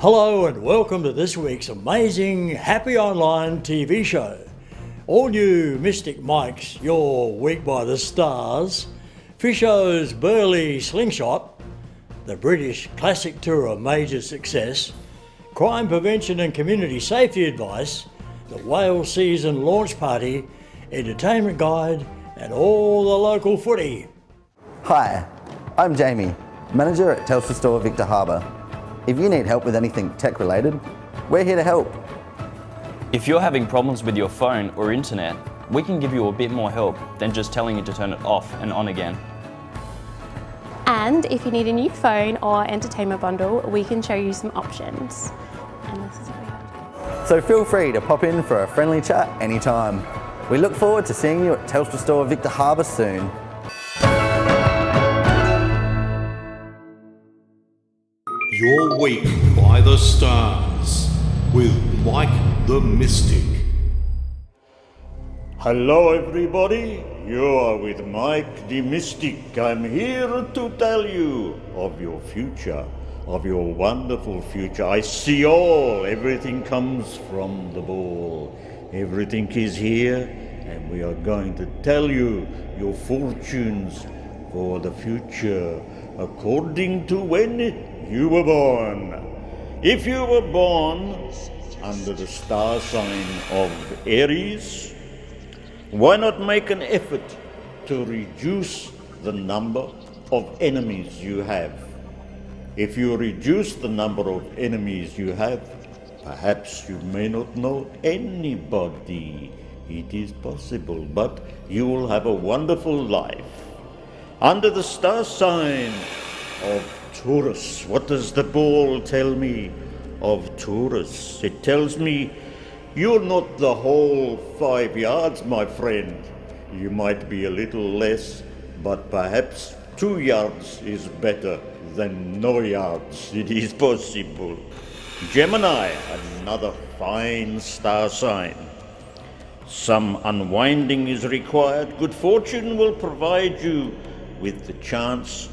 Hello and welcome to this week's amazing Happy Online TV show. All new Mystic Mike's Your Week by the Stars, Fisho's Burley Slingshot, the British Classic Tour of Major Success, Crime Prevention and Community Safety Advice, the Wales Season Launch Party, Entertainment Guide and all the local footy. Hi, I'm Jamie, manager at Telstra Store Victor Harbour. If you need help with anything tech related, we're here to help. If you're having problems with your phone or internet, we can give you a bit more help than just telling you to turn it off and on again. And if you need a new phone or entertainment bundle, we can show you some options. And this is what we have. So feel free to pop in for a friendly chat anytime. We look forward to seeing you at Telstra Store Victor Harbour soon. Your Week by the Stars with Mike the Mystic. Hello everybody, you are with Mike the Mystic. I'm here to tell you of your future, of your wonderful future. I see everything comes from the ball. Everything is here and we are going to tell you your fortunes for the future according to when you were born. If you were born under the star sign of Aries, why not make an effort to reduce the number of enemies you have? If you reduce the number of enemies you have, perhaps you may not know anybody. It is possible, but you will have a wonderful life. Under the star sign of Taurus, what does the ball tell me of Taurus? It tells me you're not the whole 5 yards, my friend. You might be a little less, but perhaps 2 yards is better than no yards. It is possible. Gemini, another fine star sign. Some unwinding is required. Good fortune will provide you with the chance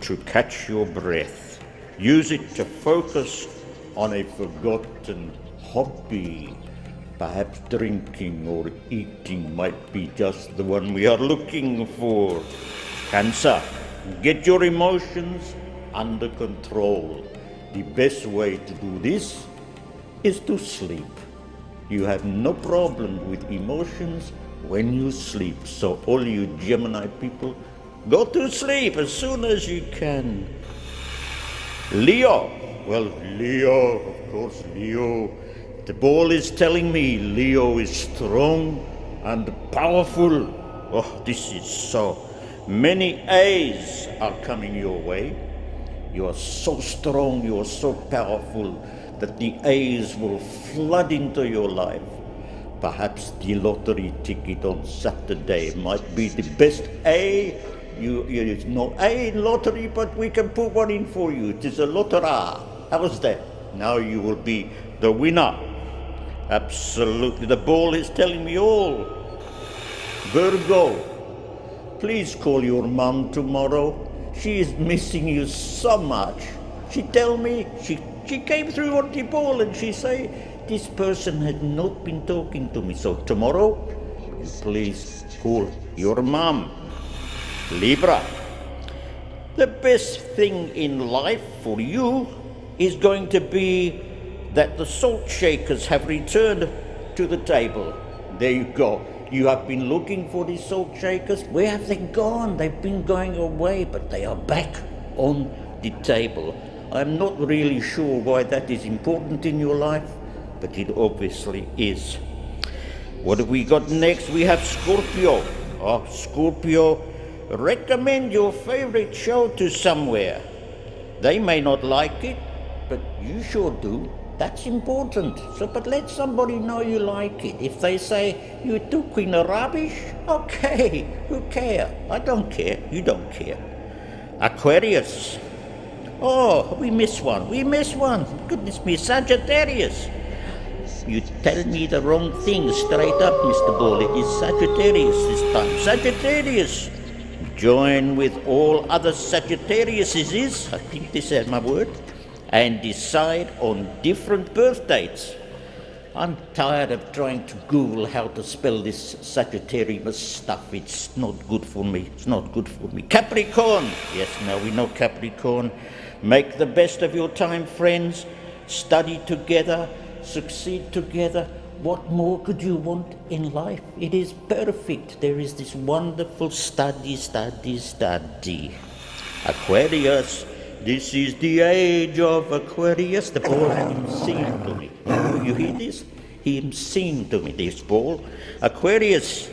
to catch your breath. Use it to focus on a forgotten hobby. Perhaps drinking or eating might be just the one we are looking for. Cancer, get your emotions under control. The best way to do this is to sleep. You have no problem with emotions when you sleep. So all you Gemini people, go to sleep as soon as you can. Leo. Well, Leo, of course, Leo. The ball is telling me Leo is strong and powerful. Oh, this is so. Many A's are coming your way. You are so strong, you are so powerful that the A's will flood into your life. Perhaps the lottery ticket on Saturday might be the best A. It's no A in lottery, but we can put one in for you. It is a lottery. How's that? Now you will be the winner. Absolutely. The ball is telling me all. Virgo, please call your mum tomorrow. She is missing you so much. She tell me, she came through on the ball and she say, this person had not been talking to me. So tomorrow, you please call your mum. Libra, the best thing in life for you is going to be that the salt shakers have returned to the table. There you go. You have been looking for these salt shakers. Where have they gone? They've been going away, but they are back on the table. I'm not really sure why that is important in your life, but it obviously is. What have we got next? We have Scorpio. Oh, Scorpio, recommend your favorite show to somewhere. They may not like it, but you sure do. That's important. So, but let somebody know you like it. If they say you're talking rubbish, okay, who cares? I don't care. You don't care. Aquarius. Oh, we missed one. Goodness me, Sagittarius. You tell me the wrong thing straight up, Mr. Ball. It is Sagittarius this time. Sagittarius. Join with all other Sagittariuses. I think this is my word. and decide on different birth dates. I'm tired of trying to Google how to spell this Sagittarius stuff. It's not good for me. It's not good for me. Capricorn. Yes, now we know Capricorn. Make the best of your time, friends. Study together. Succeed together. What more could you want in life? It is perfect. There is this wonderful study. Aquarius. This is the age of Aquarius. The ball had him sing to me. You hear this? Him sing to me, this ball. Aquarius,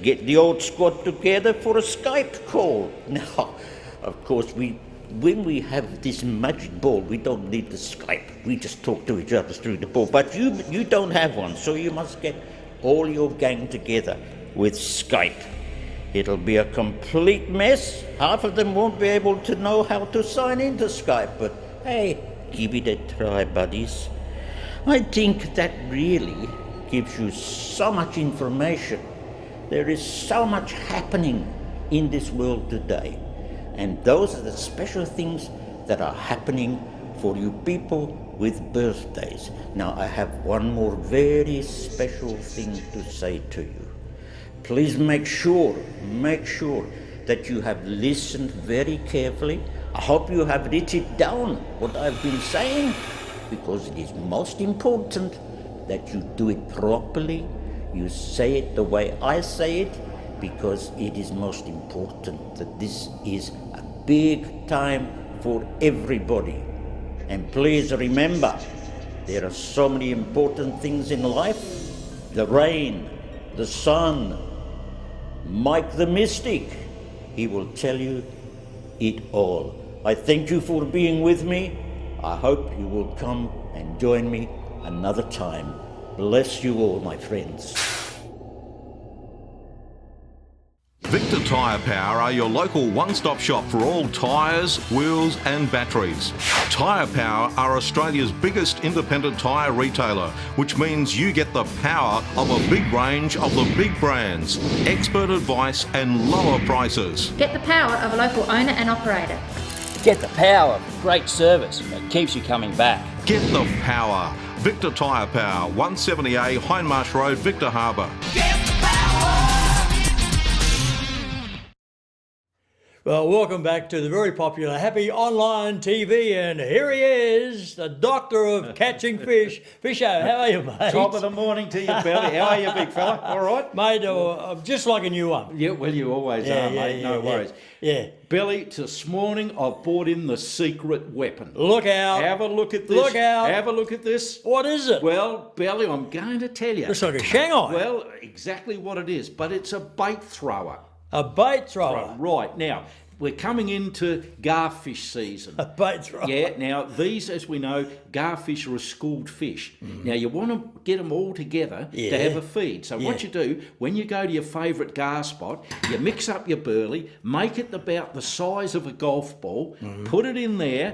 get the old squad together for a Skype call. Now, of course, when we have this magic ball, we don't need the Skype. We just talk to each other through the ball. But you don't have one, so you must get all your gang together with Skype. It'll be a complete mess. Half of them won't be able to know how to sign into Skype, but hey, give it a try, buddies. I think that really gives you so much information. There is so much happening in this world today. And those are the special things that are happening for you people with birthdays. Now, I have one more very special thing to say to you. Please make sure that you have listened very carefully. I hope you have written down what I've been saying, because it is most important that you do it properly. You say it the way I say it, because it is most important that this is a big time for everybody. And please remember, there are so many important things in life. The rain, the sun, Mike the Mystic, he will tell you it all. I thank you for being with me. I hope you will come and join me another time. Bless you all, my friends. Victor Tyre Power are your local one-stop shop for all tyres, wheels and batteries. Tyre Power are Australia's biggest independent tyre retailer, which means you get the power of a big range of the big brands, expert advice and lower prices. Get the power of a local owner and operator. Get the power of great service that keeps you coming back. Get the power. Victor Tyre Power, 170A Hindmarsh Road, Victor Harbour. Well, welcome back to the very popular Happy Online TV, and here he is, the doctor of catching fish. Fisho, how are you, mate? Top of the morning to you, Belly. How are you, big fella? All right? Mate, I'm just like a new one. Yeah, well, you always are, mate. No worries. Yeah. Belly, this morning I've brought in the secret weapon. Look out. Have a look at this. Look out. Have a look at this. What is it? Well, Belly, I'm going to tell you. It's like a Shanghai. Well, exactly what it is, but it's a bait thrower. A bait thrower. Right, now, we're coming into garfish season. A bait thrower. Yeah, now these, as we know, garfish are a schooled fish. Now you want to get them all together to have a feed. So what you do, when you go to your favourite gar spot, you mix up your burley, make it about the size of a golf ball, put it in there,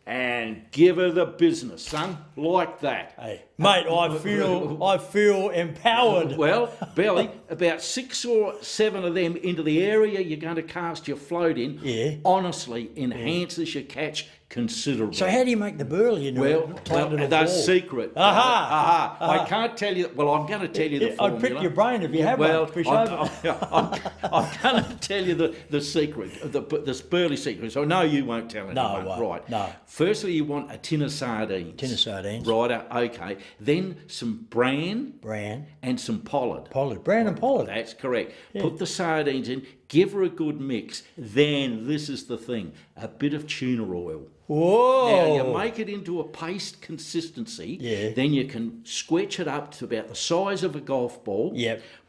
and give her the business, son, like that. Hey, mate, I feel empowered. Well, Belly, about 6 or 7 of them into the area you're going to cast your float in, honestly enhances your catch considerably. So how do you make the burley? Well, that's secret. I can't tell you. Well, I'm going to tell you the formula. I'd pick your brain if you have one. I'm going to tell you the secret, this burley secret. So I know you won't tell anyone. No, I won't. Right. No. Firstly, you want a tin of sardines. Tin of sardines. Right. Okay. Then some bran. And some pollard. Bran and pollard. That's correct. Yeah. Put the sardines in. Give her a good mix. Then, this is the thing, a bit of tuna oil. Whoa! Now, you make it into a paste consistency. Then you can squetch it up to about the size of a golf ball.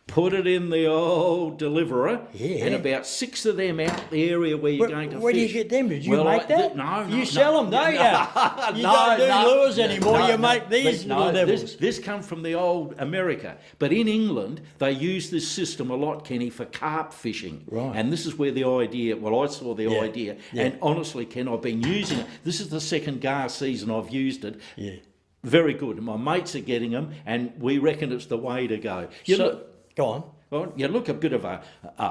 Put it in the old deliverer, and about 6 of them out the area where you're going to fish. Where do you get them? Did you make that? No. You sell them, don't you? You don't do lures anymore. You make these little devils. This comes from the old America. But in England, they use this system a lot, Kenny, for carp fishing. Right. And this is where the idea, I saw the idea. And honestly, Ken, I've been using it. This is the second gar season I've used it. Very good. My mates are getting them, and we reckon it's the way to go. Go on. Well, you look a bit of a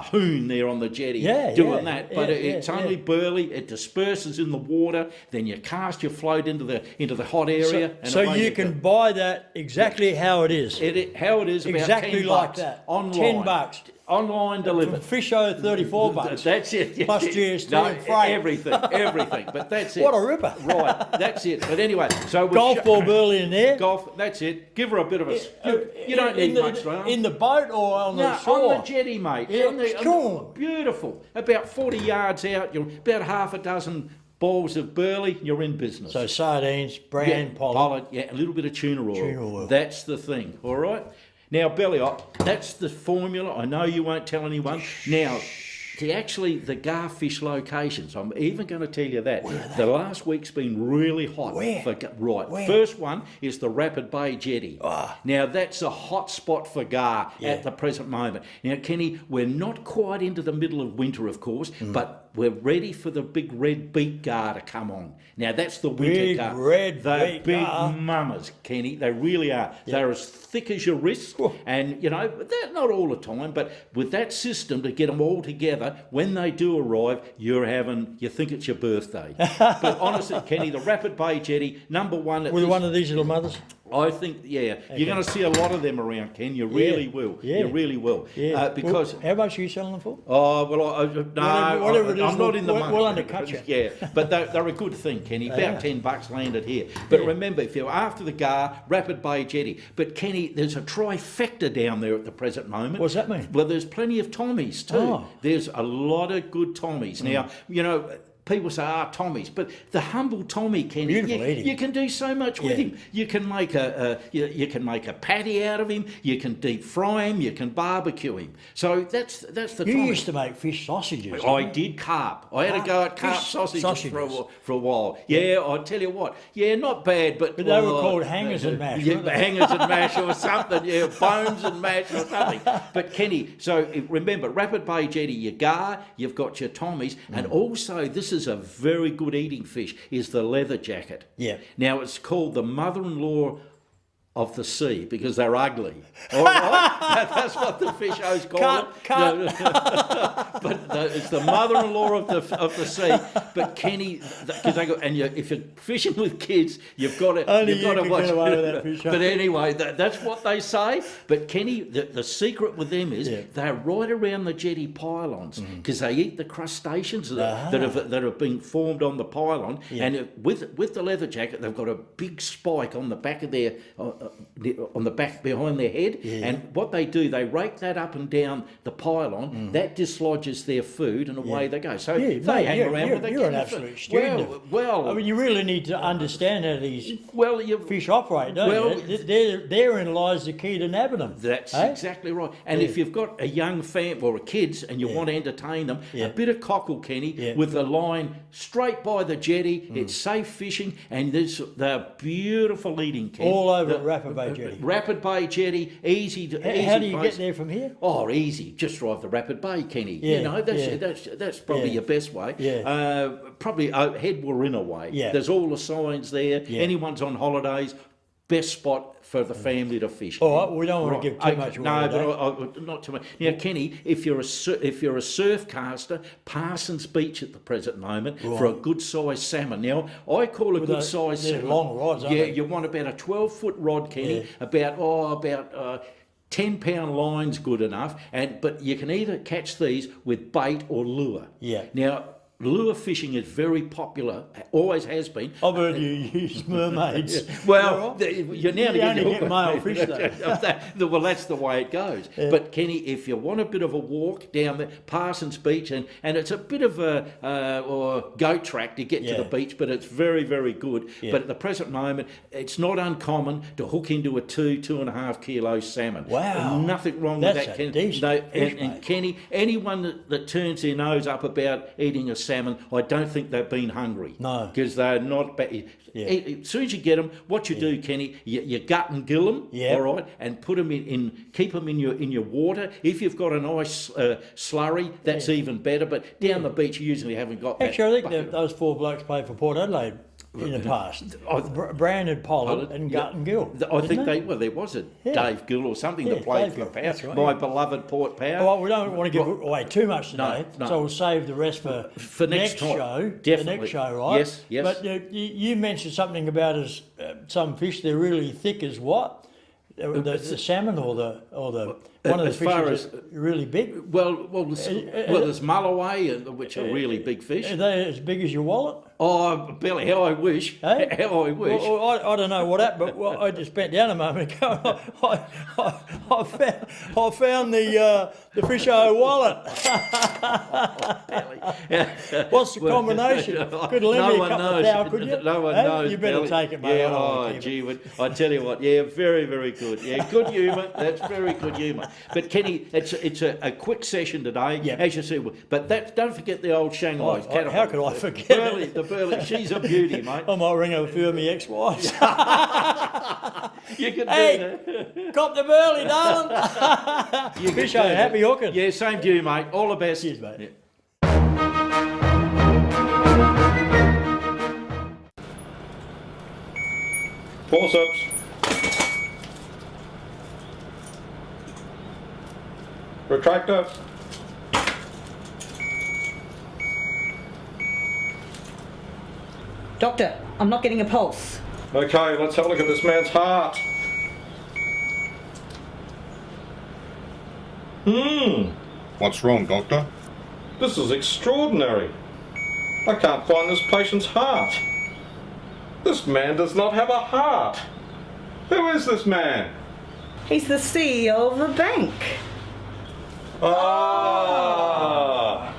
hoon there on the jetty Yeah, doing yeah, that, but yeah, it's yeah, only yeah. burley. It disperses in the water. Then you cast your float into the hot area. and So away you go. can buy that exactly how it is. How it is about Exactly 10 like bucks that. online. $10. Online delivered. Fisho, $34. That's it. yeah. Plus GST No, and freight. everything. But that's it. What a ripper. Right, that's it. But anyway, so we'll Golf ball burley in there. Golf. That's it. Give her a bit of a. You don't need much, right? In the boat or on the No, shore? on the jetty, mate. Yeah, cool. Beautiful. About 40 yards out, you're about half a dozen balls of burley, you're in business. So sardines, brand, pollock. Yeah, a little bit of tuna oil. Tuna oil. That's the thing, all right? Now, belly up, that's the formula. I know you won't tell anyone. Now, the garfish locations, I'm even going to tell you that. The last week's been really hot. Where? Right. Where? First one is the Rapid Bay Jetty. Ah. Now, that's a hot spot for gar at the present moment. Now, Kenny, we're not quite into the middle of winter, of course, but we're ready for the big red beak gar to come on. Now, that's the winter Big gar. red They're beak big gar. mamas, Kenny. They really are. They're as thick as your wrist. And, you know, they're not all the time, but with that system to get them all together, when they do arrive, you think it's your birthday. But honestly, Kenny, the Rapid Bay Jetty, number one. With one of these little mothers? I think, you're going to see a lot of them around, Ken. You really will. Yeah. You really will. Yeah. Because. How much are you selling them for? Oh, well, no, Whatever it is, I'm not in the money. we'll undercut you. Yeah, but they're a good thing, Kenny. About $10 landed here. But remember, if you're after the gar, Rapid Bay Jetty. But Kenny, there's a trifecta down there at the present moment. What's that mean? Well, there's plenty of Tommies too. Oh. There's a lot of good Tommies. Now, you know, people say, Tommies, but the humble Tommy, Kenny, Beautiful eating. you can do so much with Yeah. him. You can make you can make a patty out of him. You can deep fry him. You can barbecue him. So that's the You Tommy. used to make fish sausages. I did carp. I had a go at carp Fish sausages for a while. Yeah, I tell you what. Yeah, not bad, but But they were called hangers and mash, Yeah, weren't they? hangers and mash or something. Yeah, bones and mash or something. But Kenny, so remember, Rapid Bay Jetty, your gar, you've got your Tommies, and also this is a very good eating fish. Is the leather jacket. Yeah. Now it's called the mother-in-law of the sea because they're ugly. All right, that's what the fish O's call it. Cut. But it's the mother-in-law of the sea. But Kenny, because if you're fishing with kids, you've got to Only you've you got to can watch. get away with that fish. But anyway, that's what they say. But Kenny, the secret with them is they're right around the jetty pylons because they eat the crustaceans that have been formed on the pylon. And with the leather jacket, they've got a big spike on the back of their on the back behind their head. And what they do, they rake that up and down the pylon. That dislodges their food, and away they go. So they hang around with their You're an getting absolute food. student. Well, I mean, you really need to understand how these you fish operate, don't you? Therein lies the key to nabbing them. That's eh? exactly right. And if you've got a young fam or kids and you want to entertain them, a bit of cockle, Kenny, with the line straight by the jetty. It's safe fishing, and they're beautiful eating, Kenny. All over at Rapid Bay Jetty. Rapid Bay Jetty, easy to. How do you get there from here? Oh, easy. Just drive the Rapid Bay, Kenny. Yeah, You know, that's probably your best way. Yeah. Probably head Warina way. Yeah. There's all the signs there. Yeah. Anyone's on holidays, best spot for the family to fish. All right, we don't want to give too much away. No, today. but not too much. Now, Kenny, if you're a surf caster, Parsons Beach at the present moment for a good sized salmon. Now, I call a good sized they're salmon. long rods, aren't Yeah, they? you want about a 12-foot rod, Kenny. About 10-pound line's good enough, but you can either catch these with bait or lure. Yeah. Now, lure fishing is very popular, always has been. I've heard you use mermaids. Well, you're now You only get male fish, though. Well, that's the way it goes. But Kenny, if you want a bit of a walk down the Parsons Beach, and it's a bit of a or goat track to get to the beach, but it's very, very good. Yeah. But at the present moment, it's not uncommon to hook into a 2.5 kilo salmon. Wow. Nothing wrong That's with that, a Kenny. decent fish, and mate. Kenny, anyone that turns their nose up about eating a salmon, I don't think they've been hungry. No. Because they're not bad. As soon as you get them, what you do, Kenny, you gut and gill them, all right, and put them keep them in your water. If you've got a nice slurry, that's even better. But down the beach, you usually haven't got that. Actually, I think those four blokes played for Port Adelaide in the past. Brandon Pollard and Gutton Gill. I think there was a Dave Gill or something that played for Power, that's right, my beloved Port Power. Well, we don't want to give away too much today, No. so we'll save the rest for next time. show. Definitely. The next show, right? Yes. But you mentioned something about some fish, they're really thick as what? The salmon or the one of the as far fishes that's really big? Well, there's mulloway, which are really big fish. Are they as big as your wallet? Oh, Billy, how I wish. Hey? How I wish. Well, I don't know what happened, but I just bent down a moment ago. I found the fish-o wallet. What's the combination? Could lend me a couple of thou, could you? No one Hey? knows. You better Billy. take it, mate. Yeah, I don't want to keep it. gee, I tell you what, yeah, very, very good. Yeah, good humour. That's very good humour. But Kenny, it's a quick session today, Yep. as you said. But don't forget the old Shanghai. How could I forget The Burley, she's a beauty, mate. I might ring a few of my ex-wives. You can do Hey, that. cop the burley, darling. You can Fish-o, do that. happy hooking. Yeah, same to you, mate. All the best. Cheers, mate. Yeah. Forceps. Retractor. Doctor, I'm not getting a pulse. Okay, let's have a look at this man's heart. What's wrong, Doctor? This is extraordinary. I can't find this patient's heart. This man does not have a heart. Who is this man? He's the CEO of a bank. Ah!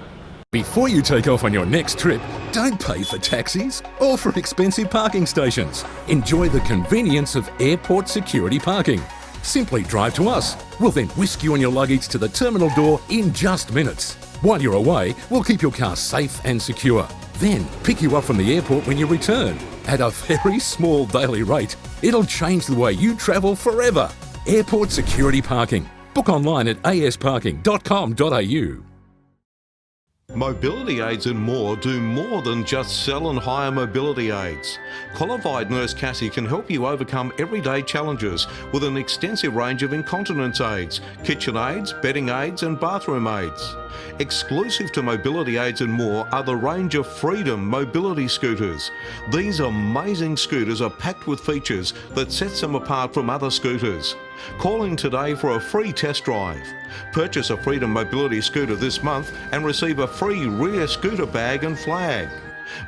Before you take off on your next trip, don't pay for taxis or for expensive parking stations. Enjoy the convenience of airport security parking. Simply drive to us. We'll then whisk you and your luggage to the terminal door in just minutes. While you're away, we'll keep your car safe and secure. Then pick you up from the airport when you return at a very small daily rate. It'll change the way you travel forever. Airport security parking. Book online at asparking.com.au. Mobility Aids and More do more than just sell and hire mobility aids. Qualified Nurse Cassie can help you overcome everyday challenges with an extensive range of incontinence aids, kitchen aids, bedding aids and bathroom aids. Exclusive to Mobility Aids and More are the range of Freedom mobility scooters. These amazing scooters are packed with features that sets them apart from other scooters. Call in today for a free test drive. Purchase a Freedom mobility scooter this month and receive a free rear scooter bag and flag.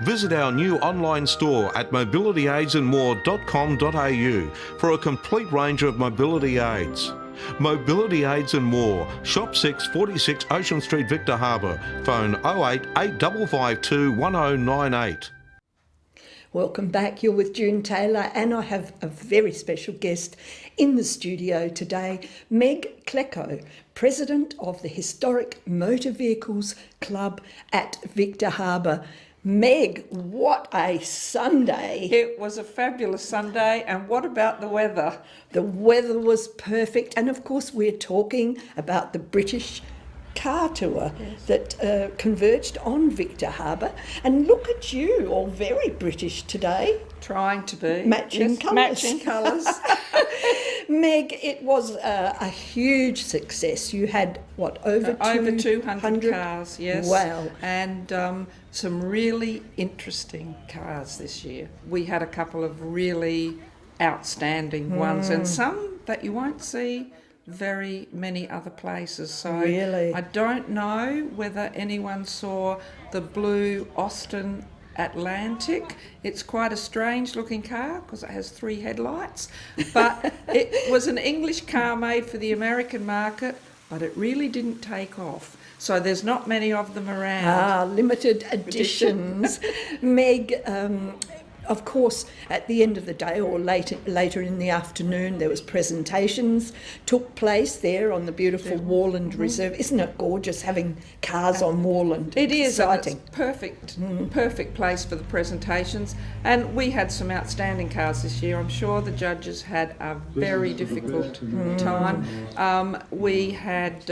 Visit our new online store at mobilityaidsandmore.com.au for a complete range of mobility aids. Mobility Aids and More, Shop 6, 46 Ocean Street, Victor Harbour. Phone 08 8552 1098. Welcome back. You're with June Taylor, and I have a very special guest in the studio today, Meg Klecko, President of the Historic Motor Vehicles Club at Victor Harbour. Meg, what a Sunday. It was a fabulous Sunday, and what about the weather? The weather was perfect, and of course we're talking about the British car tour that converged on Victor Harbour. And look at you, all very British today. Trying to be. Matching colours. Matching colours. Meg, it was a huge success. You had, over 200 cars, yes. Wow. And some really interesting cars this year. We had a couple of really outstanding ones, and some that you won't see very many other places. So really? I don't know whether anyone saw the blue Austin Atlantic. It's quite a strange looking car because it has 3 headlights, but it was an English car made for the American market, but it really didn't take off. So there's not many of them around. Limited editions. Meg, of course, at the end of the day or later in the afternoon, there was presentations took place there on the beautiful Warland Reserve. Isn't it gorgeous having cars on Warland? It is. Exciting. It's perfect place for the presentations. And we had some outstanding cars this year. I'm sure the judges had a very difficult time. We had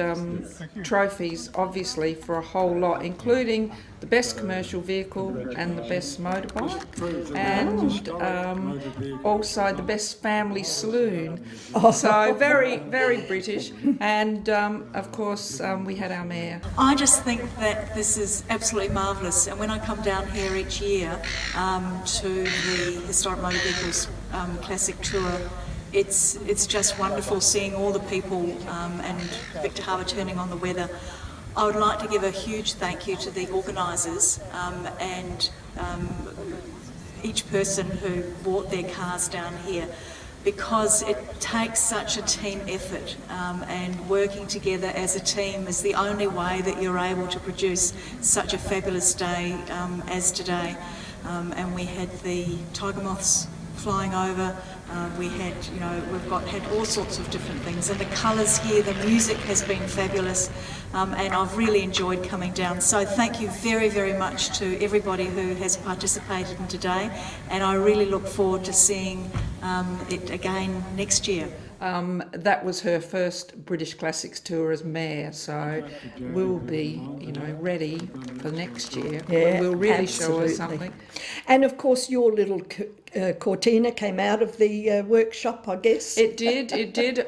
trophies, obviously, for a whole lot, including the best commercial vehicle and the best motorbike. and also the best family saloon. So very, very British. And of course, we had our mayor. I just think that this is absolutely marvellous, and when I come down here each year to the Historic Motor Vehicles Classic Tour, it's just wonderful seeing all the people and Victor Harbour turning on the weather. I would like to give a huge thank you to the organisers and each person who brought their cars down here, because it takes such a team effort and working together as a team is the only way that you're able to produce such a fabulous day as today. And we had the tiger moths flying over. We had, had all sorts of different things, and the colours here, the music has been fabulous, and I've really enjoyed coming down. So thank you very, very much to everybody who has participated in today, and I really look forward to seeing it again next year. That was her first British Classics tour as mayor, so we'll be, ready for next year. Yeah, we'll really absolutely. show her something. And of course, your little Cortina came out of the workshop, I guess. It did.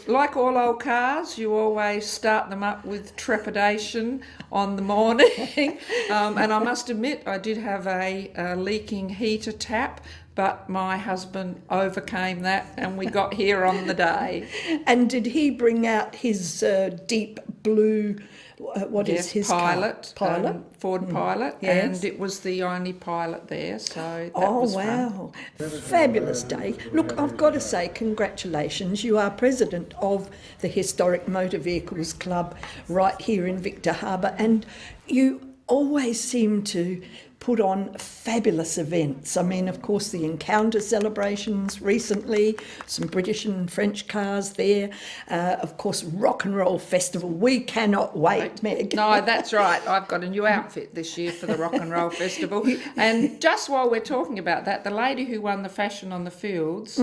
Like all old cars, you always start them up with trepidation on the morning. And I must admit, I did have a leaking heater tap, but my husband overcame that and we got here on the day. And did he bring out his deep blue, what is his Pilot, car? Pilot? Ford Pilot, yes. and it was the only Pilot there, so that Oh, was wow. fun. Fabulous day. Look, I've got to say congratulations. You are president of the Historic Motor Vehicles Club right here in Victor Harbour, and you always seem to put on fabulous events. I mean, of course, the Encounter celebrations recently, some British and French cars there. Of course, Rock and Roll Festival. We cannot wait, Meg. No, that's right. I've got a new outfit this year for the Rock and Roll Festival. And just while we're talking about that, the lady who won the Fashion on the Fields,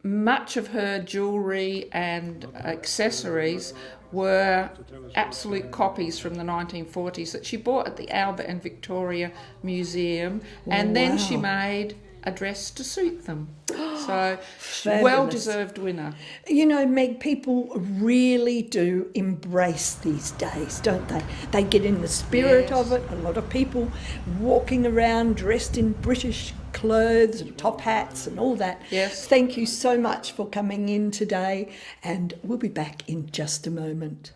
much of her jewellery and accessories were absolute copies from the 1940s that she bought at the Albert and Victoria Museum, and then she made a dress to suit them. So, well-deserved winner. You know, Meg, people really do embrace these days, don't they? They get in the spirit of it. A lot of people walking around dressed in British clothes and top hats and all that. Yes. Thank you so much for coming in today, and we'll be back in just a moment.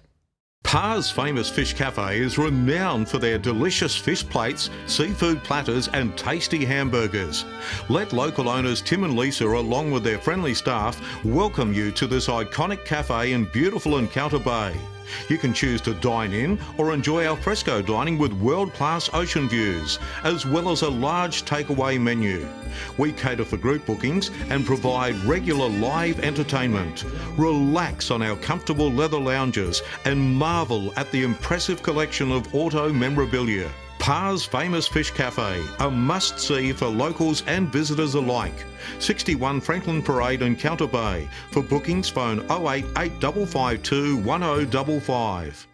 Parr's Famous Fish Cafe is renowned for their delicious fish plates, seafood platters and tasty hamburgers. Let local owners Tim and Lisa, along with their friendly staff, welcome you to this iconic cafe in beautiful Encounter Bay. You can choose to dine in or enjoy al fresco dining with world-class ocean views, as well as a large takeaway menu. We cater for group bookings and provide regular live entertainment. Relax on our comfortable leather lounges and marvel at the impressive collection of auto memorabilia. Parr's Famous Fish Cafe, a must-see for locals and visitors alike. 61 Franklin Parade, Encounter Bay. For bookings, phone 08 8552 1055.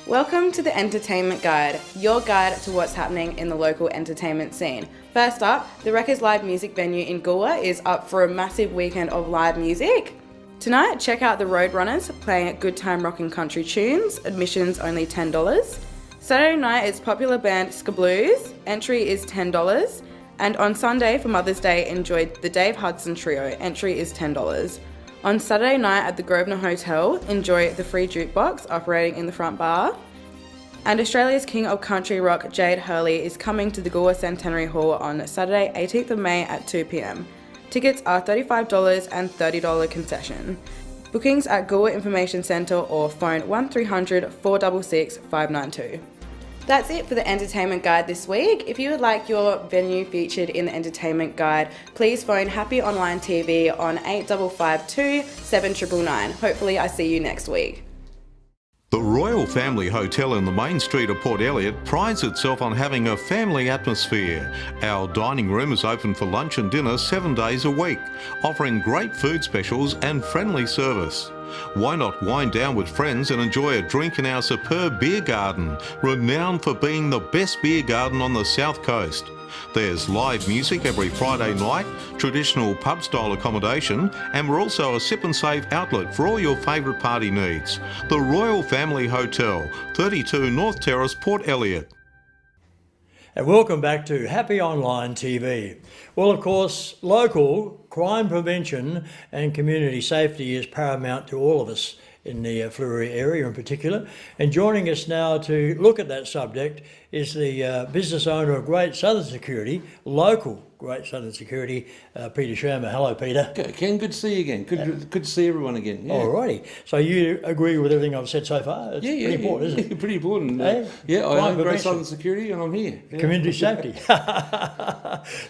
Welcome to the Entertainment Guide, your guide to what's happening in the local entertainment scene. First up, the Records Live music venue in Goolwa is up for a massive weekend of live music. Tonight, check out the Roadrunners playing Good Time Rockin' Country tunes, admissions only $10. Saturday night is popular band Skablues, entry is $10. And on Sunday for Mother's Day, enjoy the Dave Hudson Trio, entry is $10. On Saturday night at the Grosvenor Hotel, enjoy the free jukebox operating in the front bar. And Australia's King of Country Rock, Jade Hurley, is coming to the Goolwa Centenary Hall on Saturday, 18th of May at 2 p.m. Tickets are $35 and $30 concession. Bookings at Goolwa Information Centre or phone 1300 466 592. That's it for the Entertainment Guide this week. If you would like your venue featured in the Entertainment Guide, please phone Happy Online TV on 8552 7999. Hopefully I see you next week. The Royal Family Hotel in the main street of Port Elliot prides itself on having a family atmosphere. Our dining room is open for lunch and dinner 7 days a week, offering great food specials and friendly service. Why not wind down with friends and enjoy a drink in our superb beer garden, renowned for being the best beer garden on the South Coast. There's live music every Friday night, traditional pub-style accommodation, and we're also a sip and save outlet for all your favourite party needs. The Royal Family Hotel, 32 North Terrace, Port Elliot. And welcome back to Happy Online TV. Well, of course, local crime prevention and community safety is paramount to all of us in the Fleurieu area in particular. And joining us now to look at that subject is the business owner of Great Southern Security, local Great Southern Security, Peter Shermer. Hello, Peter. Ken, good to see you again. Good to see everyone again. Yeah. Alrighty. So you agree with everything I've said so far? It's pretty important, isn't it? Pretty important. I own Great Southern Security and I'm here. Yeah. Community safety.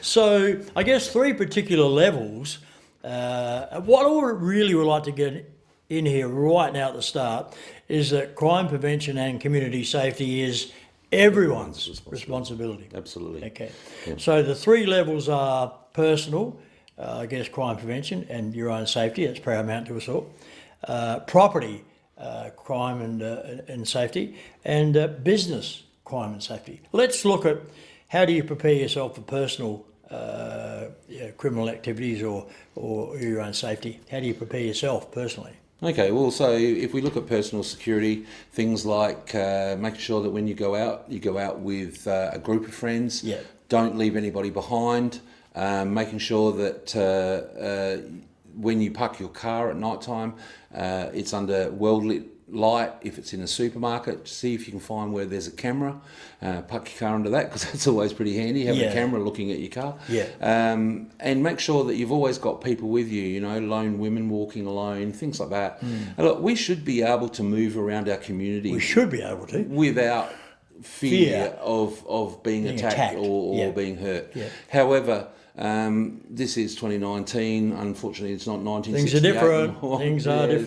So I guess three particular levels. What I really would like to get in here right now at the start is that crime prevention and community safety is everyone's responsibility. Absolutely. Okay. Yeah. So the three levels are personal, I guess crime prevention and your own safety, that's paramount to us all. Property, crime and safety, and business crime and safety. Let's look at how do you prepare yourself for personal criminal activities or your own safety. How do you prepare yourself personally? Okay, well, so if we look at personal security, things like making sure that when you go out with a group of friends, don't leave anybody behind, making sure that when you park your car at night time, it's under well-lit light. If it's in a supermarket, see if you can find where there's a camera, park your car under that, because that's always pretty handy, having a camera looking at your car. And make sure that you've always got people with you, lone women walking alone, things like that. And look, we should be able to move around our community. We should be able to. Without fear of being attacked or being hurt. However, this is 2019. Unfortunately, it's not 1968. Things are different. Anymore.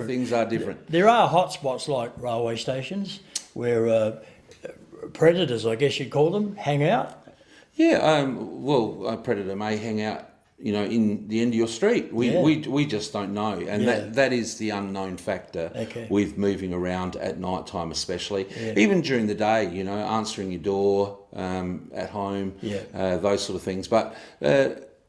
Things are different. There are hotspots like railway stations where predators, I guess you'd call them, hang out. Well, a predator may hang out, in the end of your street. We just don't know, and that is the unknown factor with moving around at night time, especially. Even during the day, answering your door at home, those sort of things. But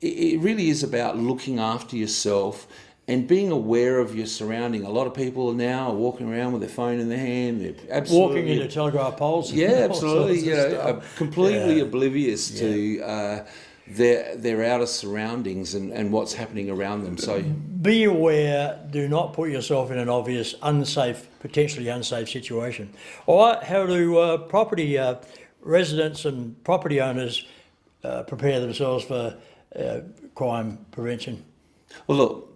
it really is about looking after yourself and being aware of your surrounding. A lot of people now are walking around with their phone in their hand. They're absolutely walking into telegraph poles. Absolutely. Are completely oblivious to their outer surroundings and what's happening around them. So be aware. Do not put yourself in an obvious, potentially unsafe situation. All right. How do property residents and property owners prepare themselves for crime prevention? Well, look.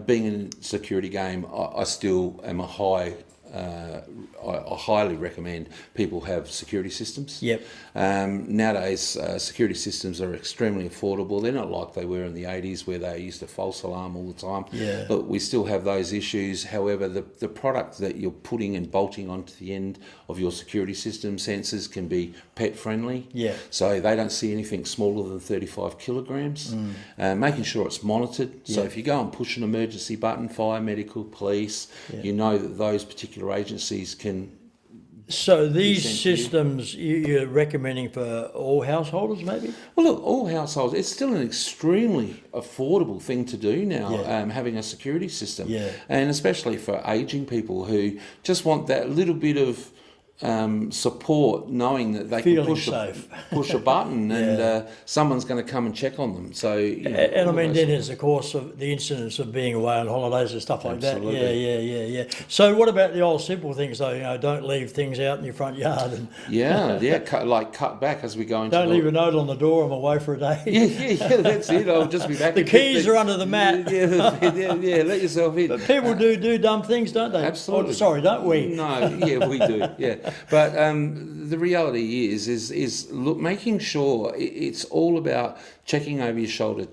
Being in a security game, I still am I highly recommend people have security systems. Nowadays, security systems are extremely affordable. They're not like they were in the 80s where they used a false alarm all the time. But we still have those issues. However, the product that you're putting and bolting onto the end of your security system sensors can be pet friendly. So they don't see anything smaller than 35 kilograms. Making sure it's monitored. So if you go and push an emergency button, fire, medical, police, you know that those particular agencies can. So these systems you're recommending for all householders, maybe? Well, look, all households. It's still an extremely affordable thing to do now, having a security system, and especially for ageing people who just want that little bit of support, knowing that they can push a button and someone's going to come and check on them. So, and I mean, then there's of course the incidents of being away on holidays and stuff like that. So what about the old simple things though? Don't leave things out in your front yard. And cut back as we go into. Don't leave a note on the door. I'm away for a day. That's it. I'll just be back. The keys are under the mat. Let yourself in. But people do dumb things, don't they? Absolutely. Oh, sorry, don't we? No, we do. Yeah. But the reality is look, making sure it's all about checking over your shoulder,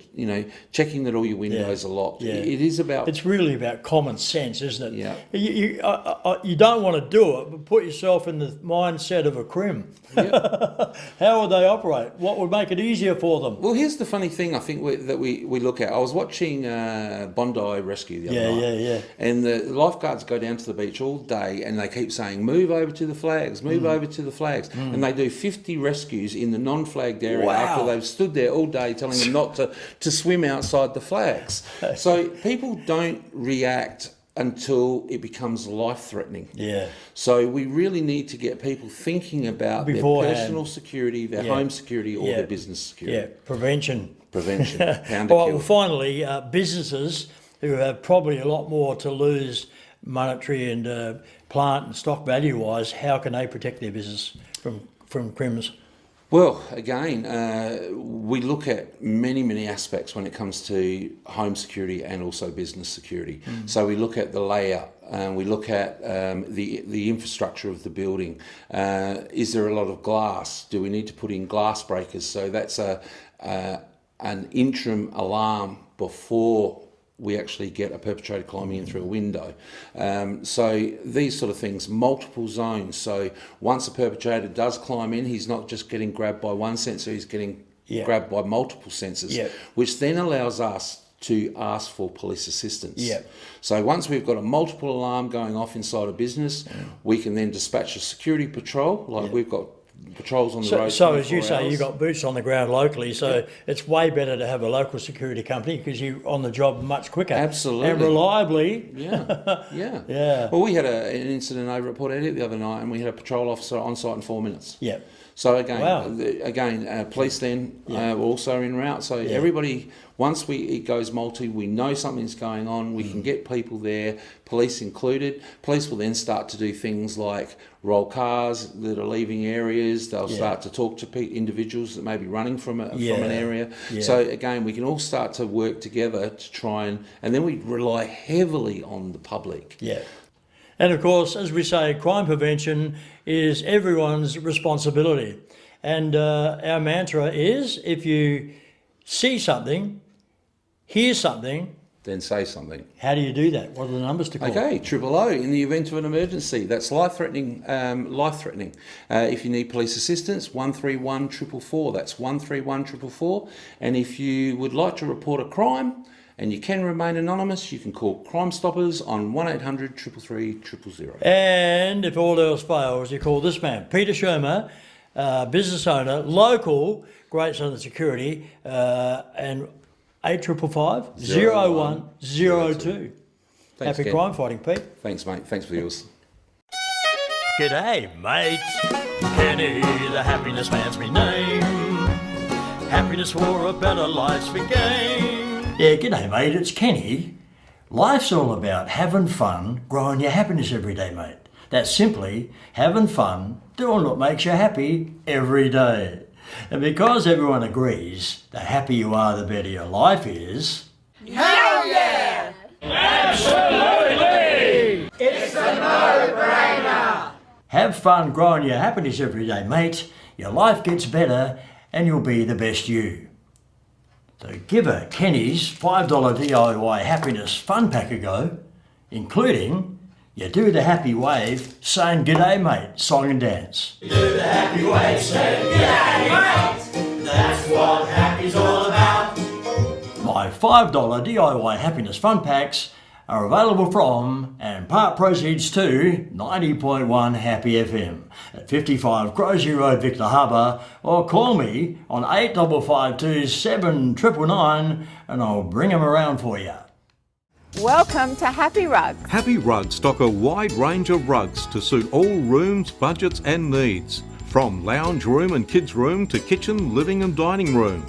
checking that all your windows are locked. Yeah. It is about... It's really about common sense, isn't it? Yeah. You don't want to do it, but put yourself in the mindset of a crim. Yep. How would they operate? What would make it easier for them? Well, here's the funny thing I think that we look at. I was watching Bondi Rescue the other night. Yeah. And the lifeguards go down to the beach all day and they keep saying, move over to the flags, move over to the flags. And they do 50 rescues in the non-flagged area after they've stood there all day telling them not to swim outside the flags. So people don't react until it becomes life-threatening. Yeah. So we really need to get people thinking about Beforehand. their personal security, their home security, or their business security. Yeah, prevention. Prevention. Pound All right, kill. well, finally, businesses who have probably a lot more to lose monetary and plant and stock value-wise, how can they protect their business from crims? Well, again, we look at many aspects when it comes to home security and also business security. So we look at the layout, we look at the infrastructure of the building. Is there a lot of glass? Do we need to put in glass breakers? So that's an interim alarm before we actually get a perpetrator climbing in through a window. So these sort of things, multiple zones. So once a perpetrator does climb in, he's not just getting grabbed by one sensor, he's getting grabbed by multiple sensors, which then allows us to ask for police assistance. So once we've got a multiple alarm going off inside a business, we can then dispatch a security patrol, like we've got patrols on the road. So as you say, you've got boots on the ground locally, so it's way better to have a local security company because you're on the job much quicker. Absolutely. And reliably. Yeah. Well, we had an incident over at Port Elliot the other night and we had a patrol officer on site in 4 minutes. Yeah. So again, police then were also en route. So everybody, once it goes multi, we know something's going on. We can get people there, police included. Police will then start to do things like roll cars that are leaving areas. They'll start to talk to individuals that may be running from an area. So again, we can all start to work together to try and then we rely heavily on the public. Yeah. And of course, as we say, crime prevention is everyone's responsibility. And our mantra is, if you see something, hear something, then say something. How do you do that? What are the numbers to call? Okay, 000 in the event of an emergency. That's life-threatening. If you need police assistance, 131 444. That's 131 444. And if you would like to report a crime, and you can remain anonymous, you can call Crime Stoppers on 1800 333 000. And if all else fails, you call this man, Peter Shermer, business owner, local, Great Southern Security, and 8555 0102. Happy Ken. crime fighting, Pete. Thanks, mate. Thanks for yours. G'day, mates. Kenny, the happiness man's me name. Happiness for a better life's began. Yeah, g'day, mate. It's Kenny. Life's all about having fun, growing your happiness every day, mate. That's simply having fun, doing what makes you happy every day. And because everyone agrees, the happier you are, the better your life is. Hell yeah! Absolutely! It's a no-brainer! Have fun growing your happiness every day, mate. Your life gets better and you'll be the best you. So give a Kenny's $5 DIY Happiness Fun Pack a go, including you do the happy wave saying g'day mate, song and dance. You do the happy wave saying g'day mate, that's what happy's all about. My $5 DIY Happiness Fun Packs are available from and part proceeds to 90.1 Happy FM at 55 Crozier Road, Victor Harbour, or call me on 8552 7999 and I'll bring them around for you. Welcome to Happy Rugs. Happy Rugs stock a wide range of rugs to suit all rooms, budgets and needs. From lounge room and kids room to kitchen, living and dining room.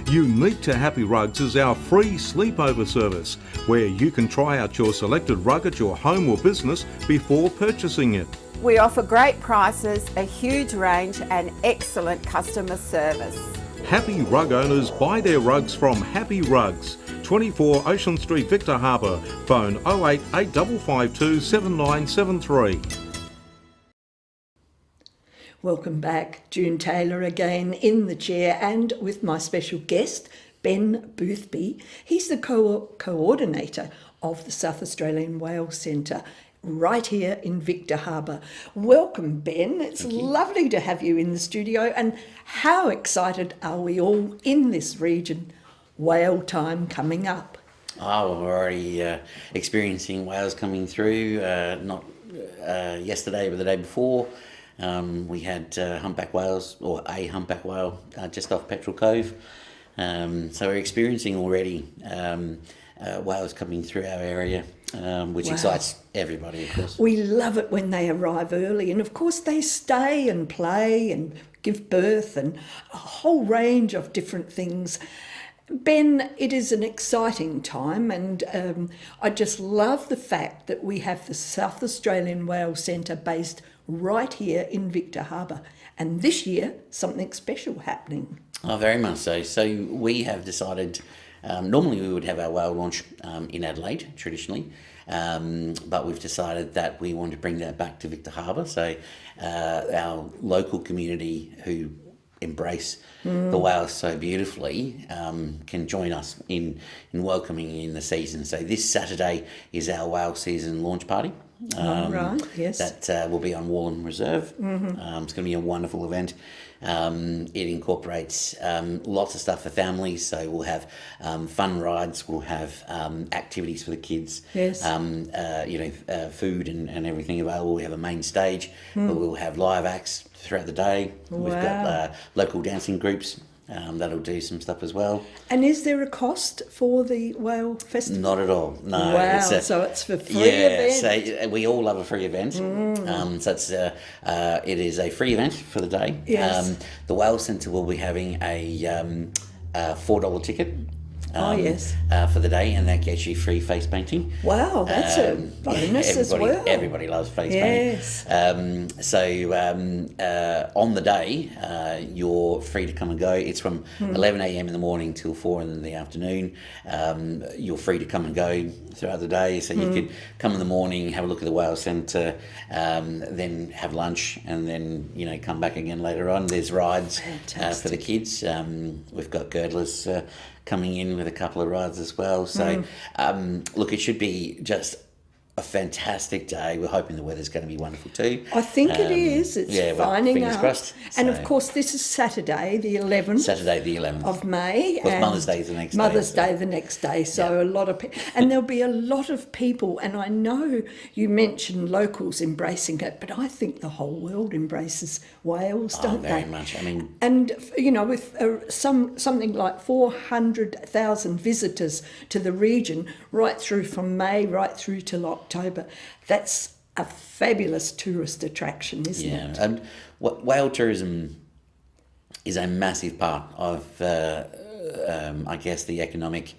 Unique to Happy Rugs is our free sleepover service, where you can try out your selected rug at your home or business before purchasing it. We offer great prices, a huge range and excellent customer service. Happy Rug owners buy their rugs from Happy Rugs, 24 Ocean Street, Victor Harbour. Phone 08 8552 7973. Welcome back. June Taylor again in the chair and with my special guest, Ben Boothby. He's the coordinator of the South Australian Whale Centre right here in Victor Harbor. Welcome, Ben. It's lovely to have you in the studio. And how excited are we all in this region? Whale time coming up. Oh, we're already experiencing whales coming through, not yesterday, but the day before. We had humpback whales, or a humpback whale, just off Petrel Cove. So we're experiencing already whales coming through our area, which excites everybody, of course. We love it when they arrive early, and of course they stay and play and give birth and a whole range of different things. Ben, it is an exciting time, and I just love the fact that we have the South Australian Whale Centre based right here in Victor Harbor, and this year something special happening. Oh, very much so. So we have decided, normally we would have our whale launch in Adelaide, traditionally, but we've decided that we want to bring that back to Victor Harbor. So our local community who embrace the whales so beautifully can join us in welcoming in the season. So this Saturday is our whale season launch party. Right, yes. That will be on Wallen Reserve. It's going to be a wonderful event. It incorporates lots of stuff for families, so we'll have fun rides, we'll have activities for the kids, yes. Food and everything available. We have a main stage, but we'll have live acts throughout the day. Wow. We've got local dancing groups that'll do some stuff as well. And is there a cost for the Whale Festival? Not at all, no. Wow, so it's for free event? Yeah, so we all love a free event. So it is a free event for the day. Yes. The Whale Centre will be having a $4 ticket. Yes. For the day, and that gets you free face painting. Wow, that's a bonus as well. Everybody loves face painting. On the day, you're free to come and go. It's from 11 a.m. in the morning till 4 in the afternoon. You're free to come and go throughout the day, so you could come in the morning, have a look at the Whale Centre, then have lunch, and then come back again later on. There's rides for the kids. We've got girdlers coming in with a couple of rides as well. So, look, it should be just a fantastic day. We're hoping the weather's going to be wonderful too. I think it is. It's finding out. Crossed. And of course, this is Saturday, the 11th. Saturday, the 11th of May. Of course, Mother's Day is the next day. Mother's Day the next day. So a lot of people, and there'll be a lot of people. And I know you mentioned locals embracing it, but I think the whole world embraces whales, don't they? Very much. I mean, and with something like 400,000 visitors to the region, right through from May right through till October, that's a fabulous tourist attraction, isn't it? Yeah, and whale tourism is a massive part of, I guess, the economic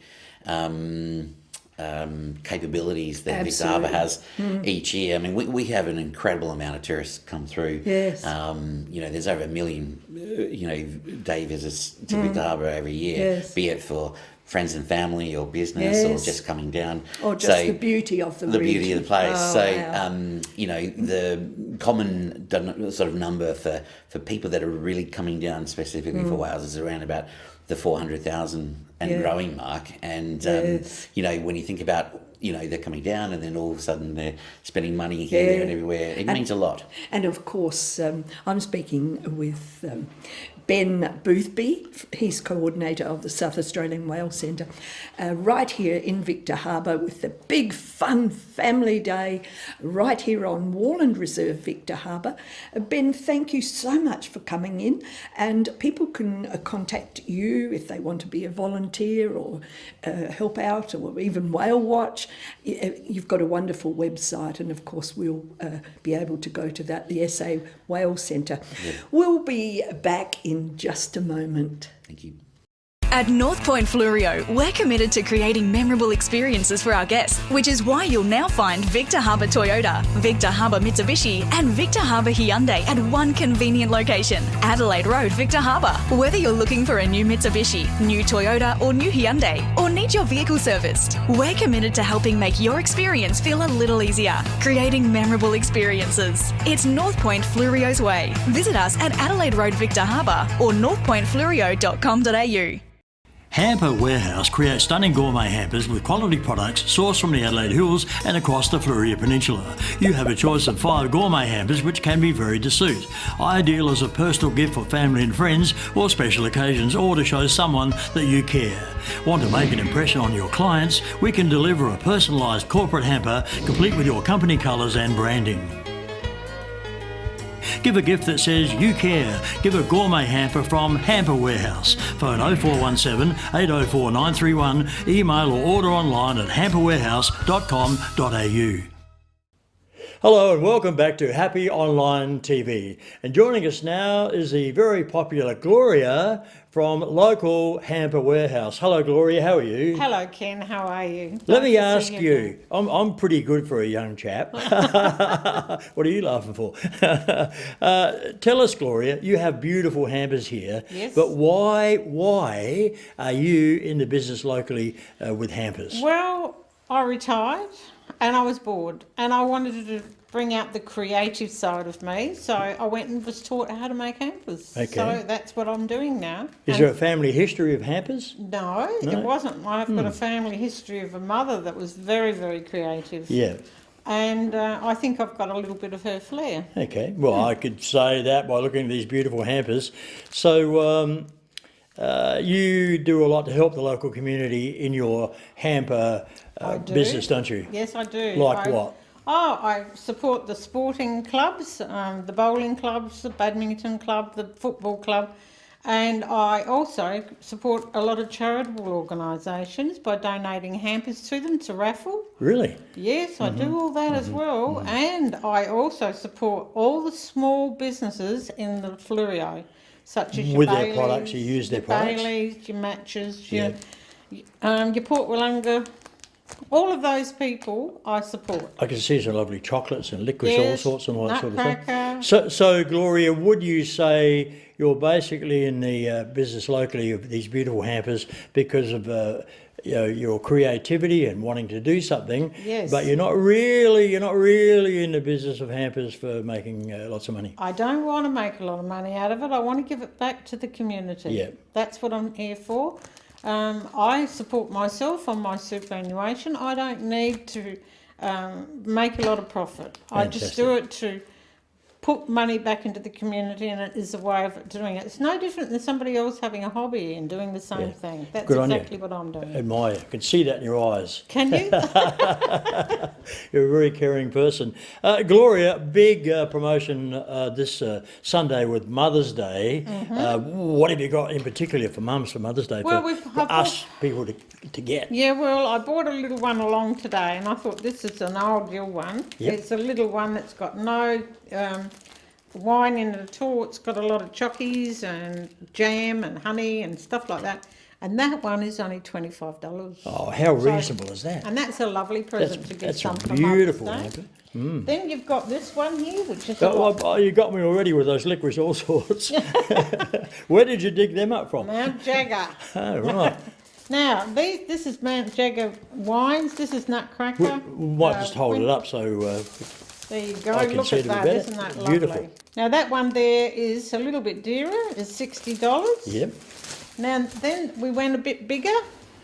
capabilities that Victor Harbor has each year. I mean, we have an incredible amount of tourists come through. Yes. There's over 1 million, day visits to Victor Harbor every year, be it for friends and family or business or just coming down. Or just the beauty of the region. Beauty of the place. Wow. The common sort of number for people that are really coming down specifically for whales is around about the 400,000 and growing mark. And, when you think about, they're coming down and then all of a sudden they're spending money here, there and everywhere. It means a lot. And of course, I'm speaking with Ben Boothby. He's coordinator of the South Australian Whale Centre, right here in Victor Harbor with the big fun family day right here on Wallen Reserve, Victor Harbor. Ben, thank you so much for coming in, and people can contact you if they want to be a volunteer or help out or even whale watch. You've got a wonderful website, and of course we'll be able to go to that, the SA Whale Centre. We'll be back in just a moment. Thank you. At North Point Fluorio, we're committed to creating memorable experiences for our guests, which is why you'll now find Victor Harbour Toyota, Victor Harbour Mitsubishi and Victor Harbour Hyundai at one convenient location, Adelaide Road, Victor Harbour. Whether you're looking for a new Mitsubishi, new Toyota or new Hyundai, or need your vehicle serviced, we're committed to helping make your experience feel a little easier, creating memorable experiences. It's North Point Fluorio's way. Visit us at Adelaide Road, Victor Harbour or northpointfluorio.com.au. Hamper Warehouse creates stunning gourmet hampers with quality products sourced from the Adelaide Hills and across the Fleurieu Peninsula. You have a choice of 5 gourmet hampers which can be varied to suit. Ideal as a personal gift for family and friends or special occasions, or to show someone that you care. Want to make an impression on your clients? We can deliver a personalised corporate hamper complete with your company colours and branding. Give a gift that says you care. Give a gourmet hamper from Hamper Warehouse. Phone 0417 804 931. Email or order online at hamperwarehouse.com.au. Hello and welcome back to Happy Online TV. And joining us now is the very popular Gloria from local Hamper Warehouse. Hello Gloria, how are you? Hello Ken, how are you? Let me ask you, I'm pretty good for a young chap. What are you laughing for? Tell us Gloria, you have beautiful hampers here. Yes. But why are you in the business locally with hampers? Well, I retired and I was bored and I wanted to bring out the creative side of me, so I went and was taught how to make hampers. Okay. So that's what I'm doing now. Is there a family history of hampers? No, it wasn't. I've got a family history of a mother that was very, very creative. Yeah. And I think I've got a little bit of her flair. Okay, well I could say that by looking at these beautiful hampers. So you do a lot to help the local community in your hamper business, don't you? Yes, I do. Like what? Oh, I support the sporting clubs, the bowling clubs, the badminton club, the football club, and I also support a lot of charitable organisations by donating hampers to them to raffle. Really? Yes, I do all that as well, and I also support all the small businesses in the Fleurieu, such as your with Baileys, their products, you use their products? Your Baileys, your Matches, your Port Wollonga. All of those people I support. I can see some lovely chocolates and licorice, Yes, all sorts and all that sort of thing. Nutcracker. So Gloria, would you say you're basically in the business locally of these beautiful hampers because of your creativity and wanting to do something? Yes. But you're not really in the business of hampers for making lots of money. I don't want to make a lot of money out of it. I want to give it back to the community. Yeah. That's what I'm here for. I support myself on my superannuation. I don't need to make a lot of profit. I just do it to put money back into the community, and it is a way of doing it. It's no different than somebody else having a hobby and doing the same thing. That's Good on exactly you. what I'm doing. Admire. I can see that in your eyes. Can you? You're a very caring person. Gloria, big promotion this Sunday with Mother's Day. What have you got in particular for mums for Mother's Day? Well, for us people to get? Yeah, well, I bought a little one along today, and I thought this is an ideal one. Yep. It's a little one that's got no wine in it at all. It's got a lot of chockies and jam and honey and stuff like that. And that one is only $25. Oh, how reasonable is that? And that's a lovely present to give That's some a for beautiful Mother's Day. hamper. Then you've got this one here, which is You got me already with those licorice all sorts. Where did you dig them up from? Mount Jagger. Oh, right. Now, this is Mount Jagger wines. This is Nutcracker. We might just hold it up so there you go. I can Look see at it a that. bit Isn't that Beautiful. lovely? Now, that one there is a little bit dearer. It's $60. Yep. Now, then we went a bit bigger.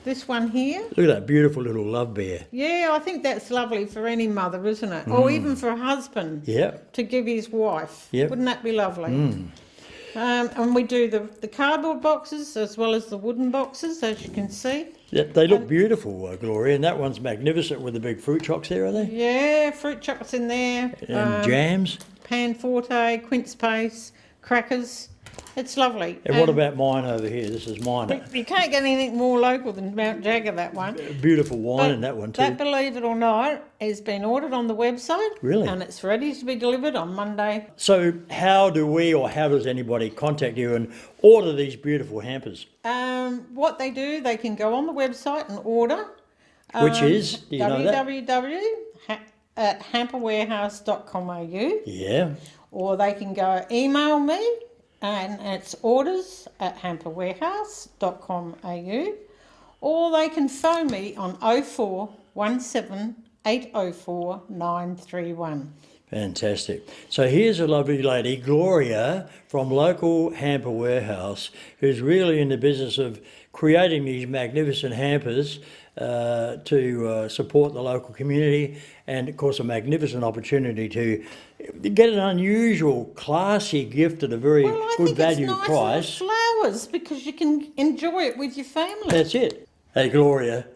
This one here. Look at that beautiful little love bear. Yeah, I think that's lovely for any mother, isn't it? Or even for a husband. Yep. To give his wife. Yep. Wouldn't that be lovely? And we do the cardboard boxes as well as the wooden boxes, as you can see. Yeah, they look beautiful, Gloria, and that one's magnificent with the big fruit chocks there, are they? Yeah, fruit chocolates in there. And jams? Pan forte, quince paste, crackers. It's lovely. And what about mine over here? This is mine. You can't get anything more local than Mount Jagger, that one. Beautiful wine But in that one too. That, believe it or not, has been ordered on the website. Really? And it's ready to be delivered on Monday. So how do we, or how does anybody contact you and order these beautiful hampers? What they do, they can go on the website and order. Which is, do you know that? www.hamperwarehouse.com.au. Yeah. Or they can go email me, and it's orders@hamperwarehouse.com.au. Or they can phone me on 0417 804 931. Fantastic. So here's a lovely lady, Gloria, from local Hamper Warehouse, who's really in the business of creating these magnificent hampers to support the local community, and of course a magnificent opportunity to get an unusual, classy gift at a very good value price. It's flowers because you can enjoy it with your family. That's it. Hey Gloria,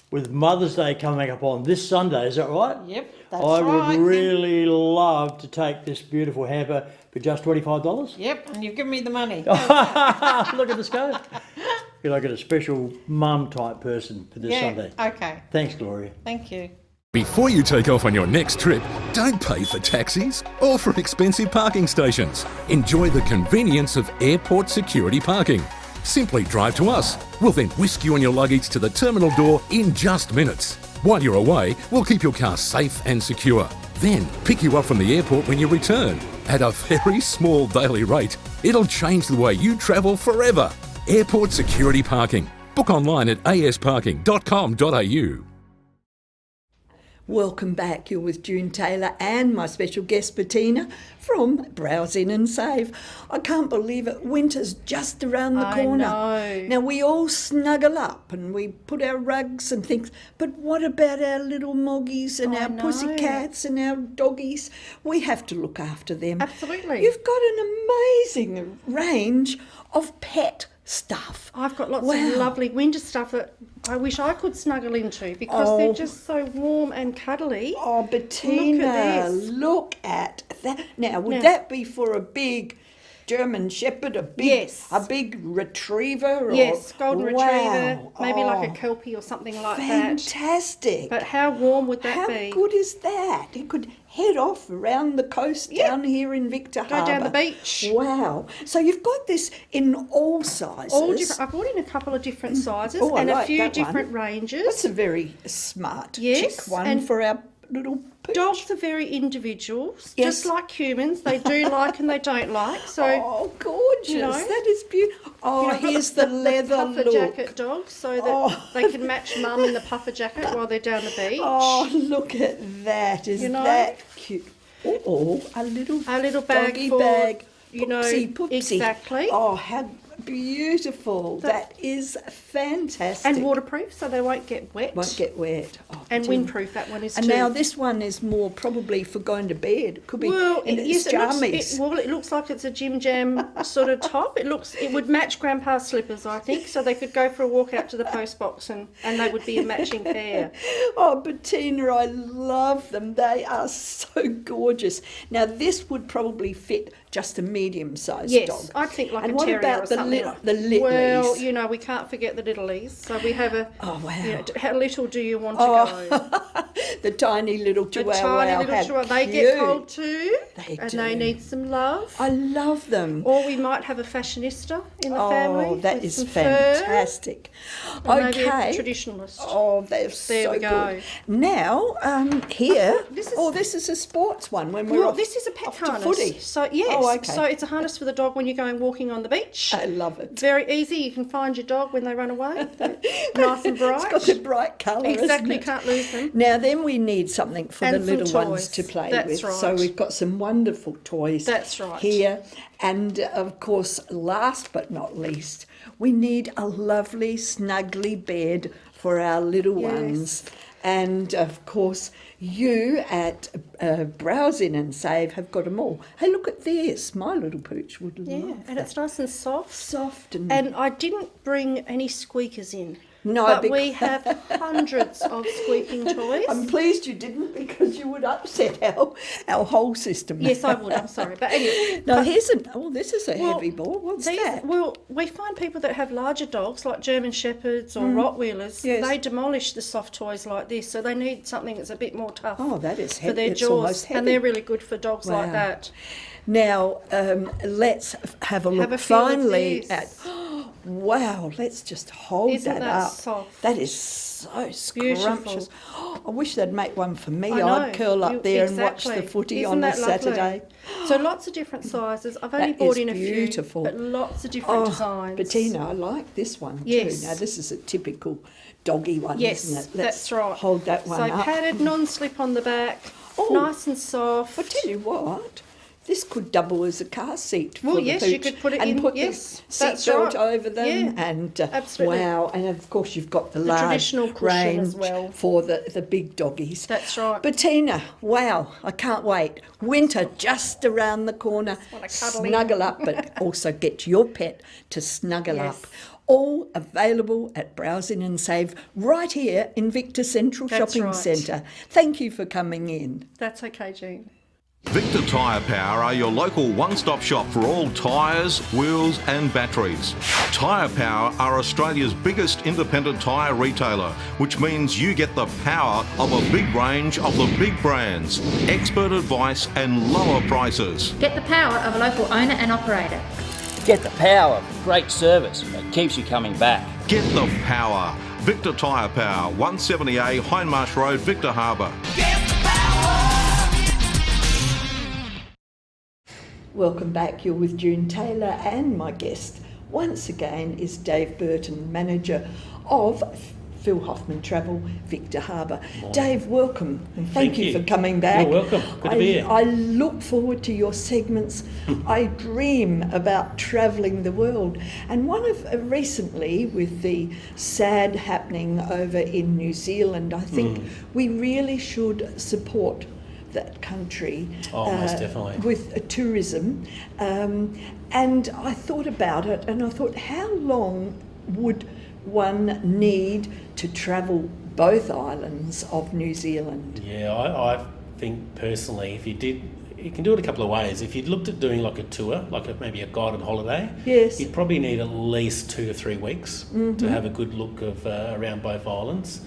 with Mother's Day coming up on this Sunday, is that right? Yep, that's I right. would really love to take this beautiful hamper for just $25. Yep, and you've given me the money. Look at this go. You're like a special mum type person for this Sunday. Okay. Thanks, Gloria. Thank you. Before you take off on your next trip, don't pay for taxis or for expensive parking stations. Enjoy the convenience of airport security parking. Simply drive to us. We'll then whisk you and your luggage to the terminal door in just minutes. While you're away, we'll keep your car safe and secure. Then pick you up from the airport when you return. At a very small daily rate, it'll change the way you travel forever. Airport security parking. Book online at asparking.com.au. Welcome back. You're with June Taylor and my special guest Bettina from Browse In and Save. I can't believe it. Winter's just around the corner. I know. Now we all snuggle up and we put our rugs and things, but what about our little moggies and our pussycats and our doggies? We have to look after them. Absolutely. You've got an amazing range of pet stuff. I've got lots of lovely winter stuff that I wish I could snuggle into because they're just so warm and cuddly. Oh, Bettina, look at that. Now, would that be for a big German Shepherd, a big retriever? Yes, golden retriever, Wow. maybe like a Kelpie or something like that. Fantastic. But how warm would that How be? good is that? It could head off around the coast down here in Victor Harbour. Go down the beach. Wow. So you've got this in all sizes. All different. I brought in a couple of different sizes Oh, I and like a few that different one. ranges. That's a very smart Yes, chick one and for our little pooch. Dogs are very individuals, Yes. just like humans. They do like and they don't like. So, oh, gorgeous! you know, That is beautiful. Oh, you know, here's the leather puffer look. jacket dogs, so that they can match mum in the puffer jacket while they're down the beach. Oh, look at that! Is You know? that cute? Oh, a little bag doggy for, bag. you know, Poopsie. exactly. Oh, how beautiful! That is fantastic. And waterproof, so they won't get wet. Won't get wet. Oh, And dear. windproof, that one is And too. now this one is more probably for going to bed. It could be Well, in its yes, jammies. it looks like it's a Jim Jam sort of top. It would match Grandpa's slippers, I think, so they could go for a walk out to the post box and they would be a matching pair. Oh, Bettina, I love them. They are so gorgeous. Now, this would probably fit just a medium-sized Yes, dog. I'd think like And a what terrier about or the something. the Littleys? Well, you know, we can't forget the Littleys. So we have a... Oh, wow. You know, how little do you want to go? The tiny little The chihuahua. tiny little how chihuahua. They cute. get cold too. They and do. they need some love. I love them. Or we might have a fashionista in the family. Oh, that with is some fantastic. Fur, and maybe a Okay. traditionalist. Oh, they're so There we good. go. Now, here, This is a sports one when we're Well, off, this is a pet off to harness. footy. So yes, Oh, okay. so it's a harness for the dog when you're going walking on the beach. I love it. Very easy. You can find your dog when they run away. Nice and bright. It's got the bright colour, Exactly, isn't it? can't lose them. Now then we need something for And the some little ones toys. to play That's with. So right. we've got some wonderful toys That's right. here. And of course, last but not least, we need a lovely snuggly bed for our little Yes. ones. And of course, you at Browse In and Save have got them all. Hey, look at this. My little pooch would Yeah, love and that. it's nice and soft. Soft and... And I didn't bring any squeakers in. No, but we have hundreds of squeaking toys. I'm pleased you didn't, because you would upset our whole system. Yes, I would. I'm sorry, but anyway. No, this is a heavy ball. What's that? Well, we find people that have larger dogs, like German Shepherds or Rottweilers, they demolish the soft toys like this, so they need something that's a bit more tough. Oh, that is heavy. For their It's jaws, almost heavy. and they're really good for dogs like that. Now, let's have a look a feel of finally this. at. Wow, let's just hold Isn't that that up. soft? That is so Beautiful. scrumptious. I wish they'd make one for me. I know. I'd curl up there and watch exactly. the footy Isn't on a that lovely? Saturday. So lots of different sizes. I've only That bought is in a beautiful. few, but lots of different designs. Bettina, I like this one Yes. too. Now, this is a typical doggy one, Yes, isn't it? that's right. Hold that one so up. padded, non-slip on the back, nice and soft. I tell you what, this could double as a car seat. Well, for the yes, you hooch could put it and in. put Yes, the that's seatbelt right. over them, Yeah, and absolutely. wow, and of course you've got the The large traditional cushion range as well. for the big doggies. That's right. Bettina, wow, I can't wait. Winter just around the corner. Snuggle up, but also get your pet to snuggle up. All available at Browse In and Save right here in Victor Central That's Shopping right. Centre. Thank you for coming in. That's okay, Jean. Victor Tyre Power are your local one-stop shop for all tyres, wheels and batteries. Tyre Power are Australia's biggest independent tyre retailer, which means you get the power of a big range of the big brands, expert advice and lower prices. Get the power of a local owner and operator. Get the power of great service that keeps you coming back. Get the power. Victor Tyre Power, 170A Hindmarsh Road, Victor Harbour. Welcome back. You're with June Taylor, and my guest once again is Dave Burton, manager of Phil Hoffman Travel, Victor Harbour. Dave, welcome, and thank you for coming back. You're welcome. Good to be here. I look forward to your segments. I dream about travelling the world, and one of recently with the sad happening over in New Zealand, I think we really should support that country most definitely. with tourism, and I thought about it, and I thought, how long would one need to travel both islands of New Zealand? Yeah, I think personally, if you can do it a couple of ways. If you looked at doing like a tour, like maybe a guided holiday, yes, you'd probably need at least 2 to 3 weeks Mhm. to have a good look of around both islands.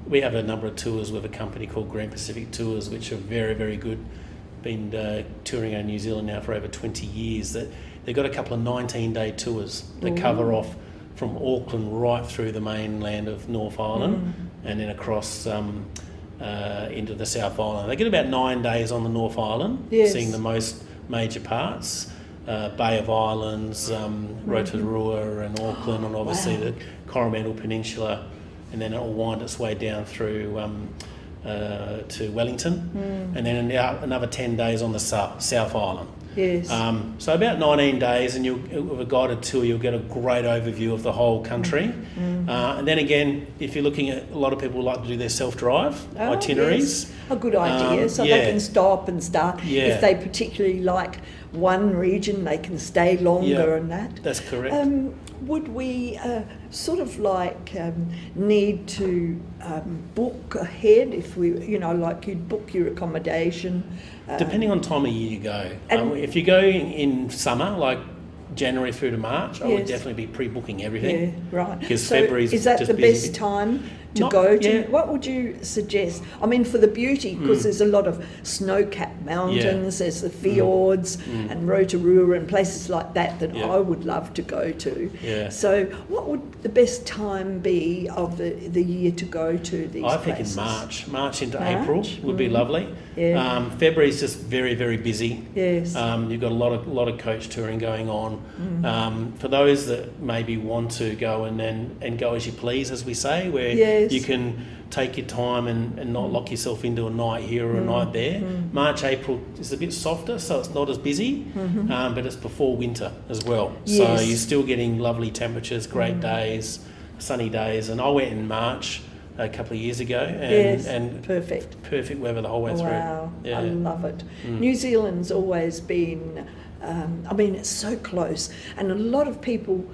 We have a number of tours with a company called Grand Pacific Tours, which are very, very good. Been touring around New Zealand now for over 20 years. They've got a couple of 19-day tours that cover off from Auckland right through the mainland of North Island and then across into the South Island. They get about 9 days on the North Island, seeing the most major parts. Bay of Islands, Rotorua and Auckland, and obviously the Coromandel Peninsula, and then it'll wind its way down through to Wellington, and then another 10 days on the South Island. Yes. So about 19 days, and with a guided tour, you'll get a great overview of the whole country. And then again, if you're looking at, a lot of people like to do their self-drive itineraries. Yes. A good idea, so they can stop and start. If they particularly like one region, they can stay longer and that. That's correct. Would we sort of like need to book ahead if we, like you'd book your accommodation? Depending on time of year you go. If you go in summer, like January through to March, I would definitely be pre-booking everything. Yeah, right. Because so February's is that just the busy. best time to go to? What would you suggest? I mean, for the beauty, because there's a lot of snow-capped mountains, there's the fjords and Rotorua and places like that I would love to go to. Yeah. So what would the best time be of the year to go to these I think places? in March into April would be lovely. Yeah. February's just very, very busy. Yes. You've got a lot of coach touring going on. For those that maybe want to go and go as you please, as we say, where you can take your time and not lock yourself into a night here or a night there. March, April is a bit softer, so it's not as busy, but it's before winter as well. So you're still getting lovely temperatures, great days, sunny days. And I went in March a couple of years ago, and perfect weather the whole way through. Wow, Yeah. I love it. New Zealand's always been, it's so close, and a lot of people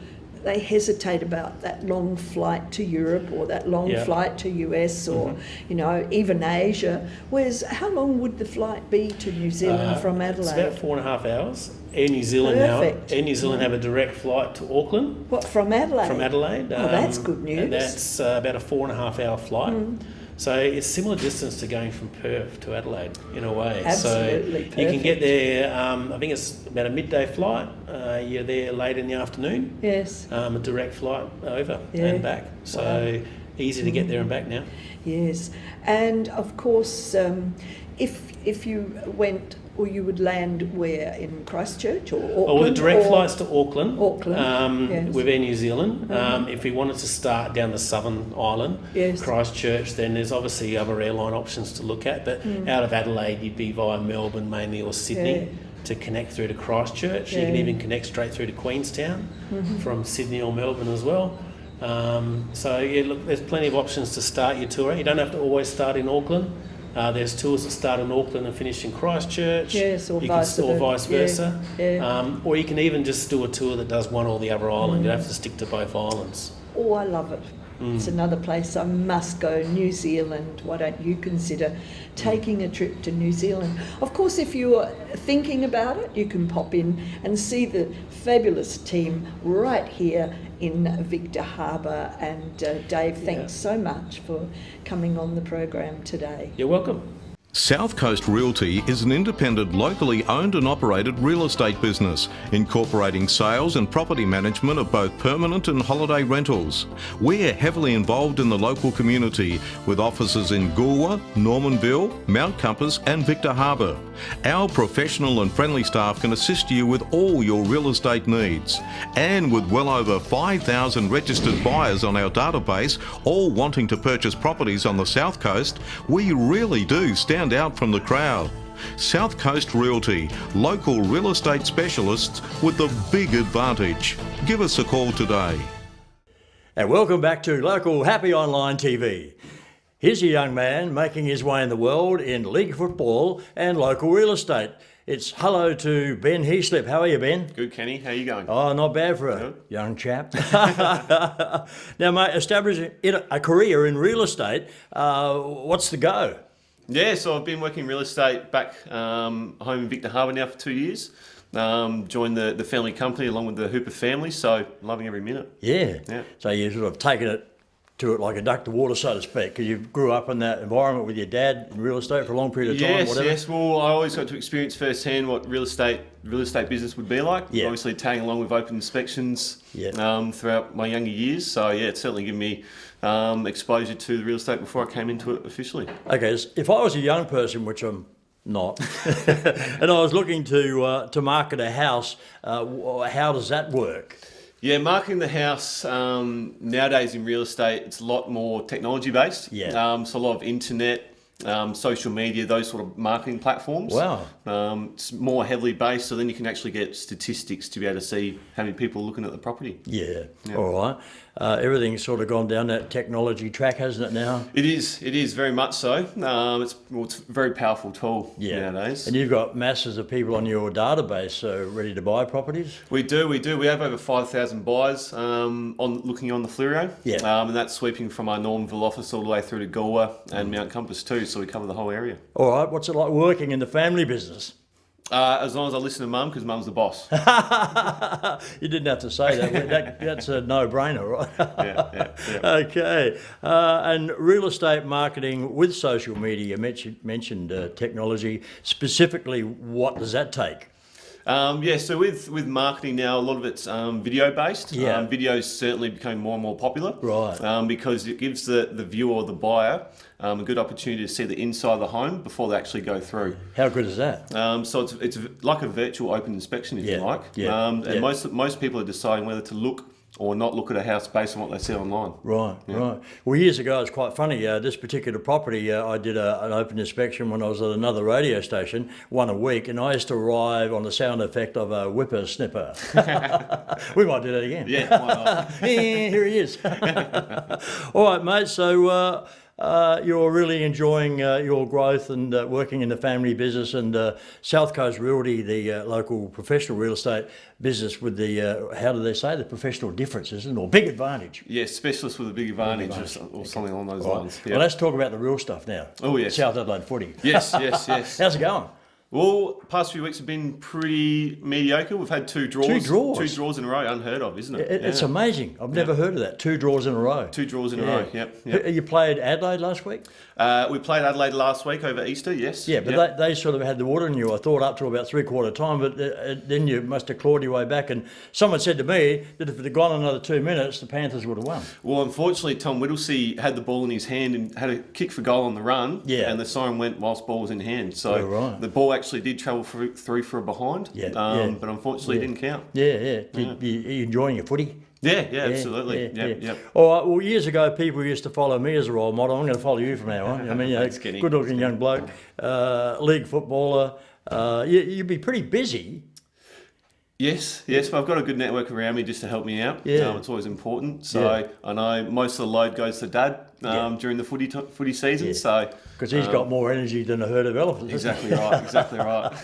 they hesitate about that long flight to Europe or that long flight to US or, you know, even Asia. Whereas, how long would the flight be to New Zealand from Adelaide? It's about 4.5 hours. Air New Zealand have a direct flight to Auckland. What, from Adelaide? From Adelaide. Oh, that's good news. And that's about a 4.5 hour flight. So it's similar distance to going from Perth to Adelaide in a way. Absolutely, so you can get there, I think it's about a midday flight. You're there late in the afternoon. Yes. A direct flight over and back. So easy to get there and back now. Yes. And of course, if you went, or you would land where, in Christchurch or Auckland? Well, the direct flights to Auckland, yes. with Air New Zealand. If we wanted to start down the southern island, Christchurch, then there's obviously other airline options to look at. But out of Adelaide, you'd be via Melbourne mainly or Sydney to connect through to Christchurch. You can even connect straight through to Queenstown from Sydney or Melbourne as well. So look, there's plenty of options to start your tour. You don't have to always start in Auckland. There's tours that start in Auckland and finish in Christchurch. Yes, or vice versa. Yeah. Or you can even just do a tour that does one or the other island. You don't have to stick to both islands. Oh, I love it. It's another place I must go, New Zealand. Why don't you consider taking a trip to New Zealand? Of course, if you're thinking about it, you can pop in and see the fabulous team right here in Victor Harbor. And Dave, thanks so much for coming on the program today. You're welcome. South Coast Realty is an independent, locally owned and operated real estate business, incorporating sales and property management of both permanent and holiday rentals. We're heavily involved in the local community with offices in Goolwa, Normanville, Mount Compass and Victor Harbor. Our professional and friendly staff can assist you with all your real estate needs. And with well over 5,000 registered buyers on our database, all wanting to purchase properties on the South Coast, we really do stand out from the crowd. South Coast Realty, local real estate specialists with the big advantage. Give us a call today. And welcome back to Local Happy Online TV. Here's a young man making his way in the world in league football and local real estate. It's hello to Ben Heaslip. How are you, Ben? Good, Kenny. How are you going? Oh, not bad for a young chap. Now, mate, establishing a career in real estate, what's the go? Yeah, so I've been working in real estate back home in Victor Harbor now for 2 years. Joined the family company along with the Hooper family, so loving every minute. Yeah. So you've sort of taken it to it like a duck to water, so to speak, because you grew up in that environment with your dad in real estate for a long period of time, whatever? Yes. Well, I always got to experience firsthand what real estate business would be like. Yeah. Obviously tagging along with open inspections throughout my younger years. So yeah, it's certainly given me exposure to the real estate before I came into it officially. Okay, so if I was a young person, which I'm not, and I was looking to market a house, how does that work? Yeah, marketing the house nowadays in real estate, it's a lot more technology based. Yeah. So a lot of internet, social media, those sort of marketing platforms. Wow. It's more heavily based, so then you can actually get statistics to be able to see how many people are looking at the property. Yeah. All right. Everything's sort of gone down that technology track, hasn't it now? It is very much so. It's a very powerful tool nowadays. And you've got masses of people on your database ready to buy properties? We do. We have over 5,000 buyers looking on the Fleurieu. Yeah. And that's sweeping from our Normanville office all the way through to Goolwa and Mount Compass too, so we cover the whole area. All right. What's it like working in the family business? As long as I listen to Mum, because Mum's the boss. You didn't have to say that. That's a no-brainer, right? Yeah. Okay. And real estate marketing with social media, you mentioned technology. Specifically, what does that take? So with marketing now, a lot of it's video-based. Yeah. Video's certainly becoming more and more popular. Right. Because it gives the viewer or the buyer a good opportunity to see the inside of the home before they actually go through. How good is that? So it's like a virtual open inspection, if you like. And most people are deciding whether to look or not look at a house based on what they see online. Right. Well, years ago, it's quite funny. This particular property, I did an open inspection when I was at another radio station, one a week, and I used to arrive on the sound effect of a whippersnipper. We might do that again. Yeah, why not? Here he is. All right, mate. So you're really enjoying your growth and working in the family business, and South Coast Realty, the local professional real estate business with the, how do they say, the professional difference, isn't it? Or big advantage. Yes, specialist with a big advantage, or something along those lines. Well, let's talk about the real stuff now. Oh, yes. South Adelaide footy. Yes. How's it going? Well, past few weeks have been pretty mediocre. We've had 2 draws. 2 draws? 2 draws in a row, unheard of, isn't it? It's amazing. I've never heard of that. 2 draws in a row. 2 draws in a row, yep. You played Adelaide last week? We played Adelaide last week over Easter, yes. Yeah, but they sort of had the water in you, I thought, up to about 3/4 time, but then you must have clawed your way back. And someone said to me that if it had gone another 2 minutes, the Panthers would have won. Well, unfortunately, Tom Whittlesey had the ball in his hand and had a kick for goal on the run, and the siren went whilst ball was in hand. So the ball actually did travel through for a behind, but unfortunately it didn't count. You enjoying your footy? Yeah, absolutely. Yep. All right, well, years ago, people used to follow me as a role model. I'm going to follow you from now on. I mean, good-looking young bloke, league footballer. You'd be pretty busy. Yes, but I've got a good network around me just to help me out. It's always important. So I know most of the load goes to Dad during the footy season. So because he's got more energy than a herd of elephants. Exactly right.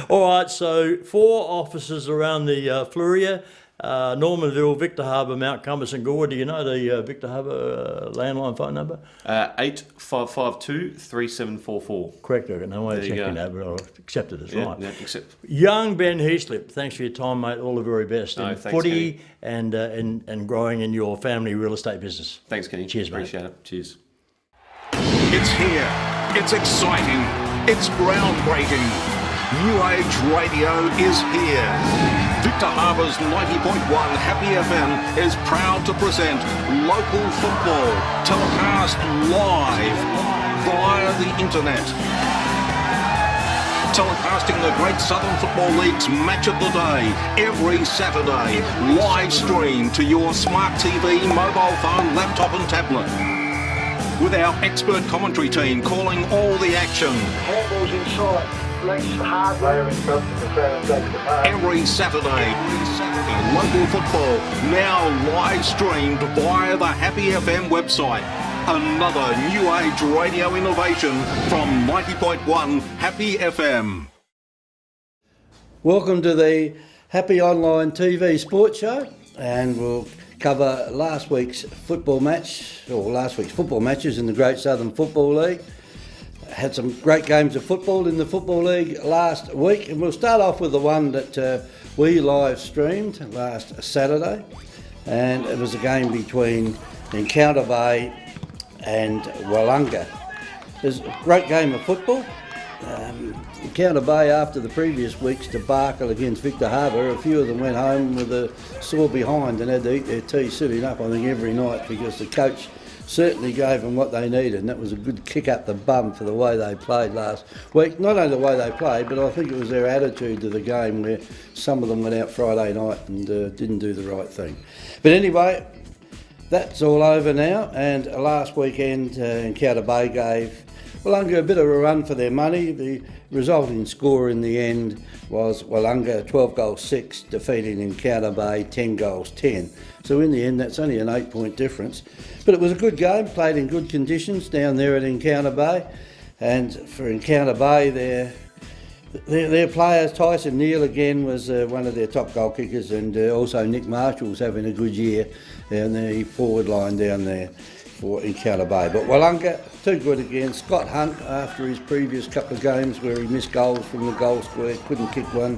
All right, so 4 offices around the Fluria. Normanville, Victor Harbour, Mount Compass and Gore. Do you know the Victor Harbour landline phone number? 8552 3744. Correct, I got no way of checking that, but I'll accept it as right. Yeah, accept. Young Ben Heaslip, thanks for your time, mate. All the very best. No, in thanks, footy and growing in your family real estate business. Thanks, Kenny. Cheers, mate. Appreciate it. Cheers. It's here. It's exciting. It's groundbreaking. New Age Radio is here. Victor Harbour's 90.1 Happy FM is proud to present local football telecast live via the internet. Telecasting the Great Southern Football League's Match of the Day every Saturday, live stream to your smart TV, mobile phone, laptop and tablet. With our expert commentary team calling all the action. Handballs inside. Every Saturday, local football now live streamed via the Happy FM website. Another New Age radio innovation from 90.1 Happy FM. Welcome to the Happy Online TV Sports Show, and we'll cover last week's football matches in the Great Southern Football League. Had some great games of football in the Football League last week, and we'll start off with the one that we live streamed last Saturday, and it was a game between Encounter Bay and Willunga. It was a great game of football. Encounter Bay, after the previous week's debacle against Victor Harbour, a few of them went home with a sore behind and had to eat their tea sitting up, I think, every night, because the coach certainly gave them what they needed, and that was a good kick up the bum for the way they played last week. Not only the way they played, but I think it was their attitude to the game, where some of them went out Friday night and didn't do the right thing. But anyway, that's all over now, and last weekend Encounter Bay gave Willunga a bit of a run for their money. The resulting score in the end was Willunga 12-6, defeating Encounter Bay 10-10. So in the end, that's only an 8-point difference. But it was a good game, played in good conditions down there at Encounter Bay. And for Encounter Bay, their players, Tyson Neal again was one of their top goal kickers, and also Nick Marshall's having a good year down the forward line down there for Encounter Bay. But Willunga, too good again. Scott Hunt, after his previous couple of games where he missed goals from the goal square, couldn't kick one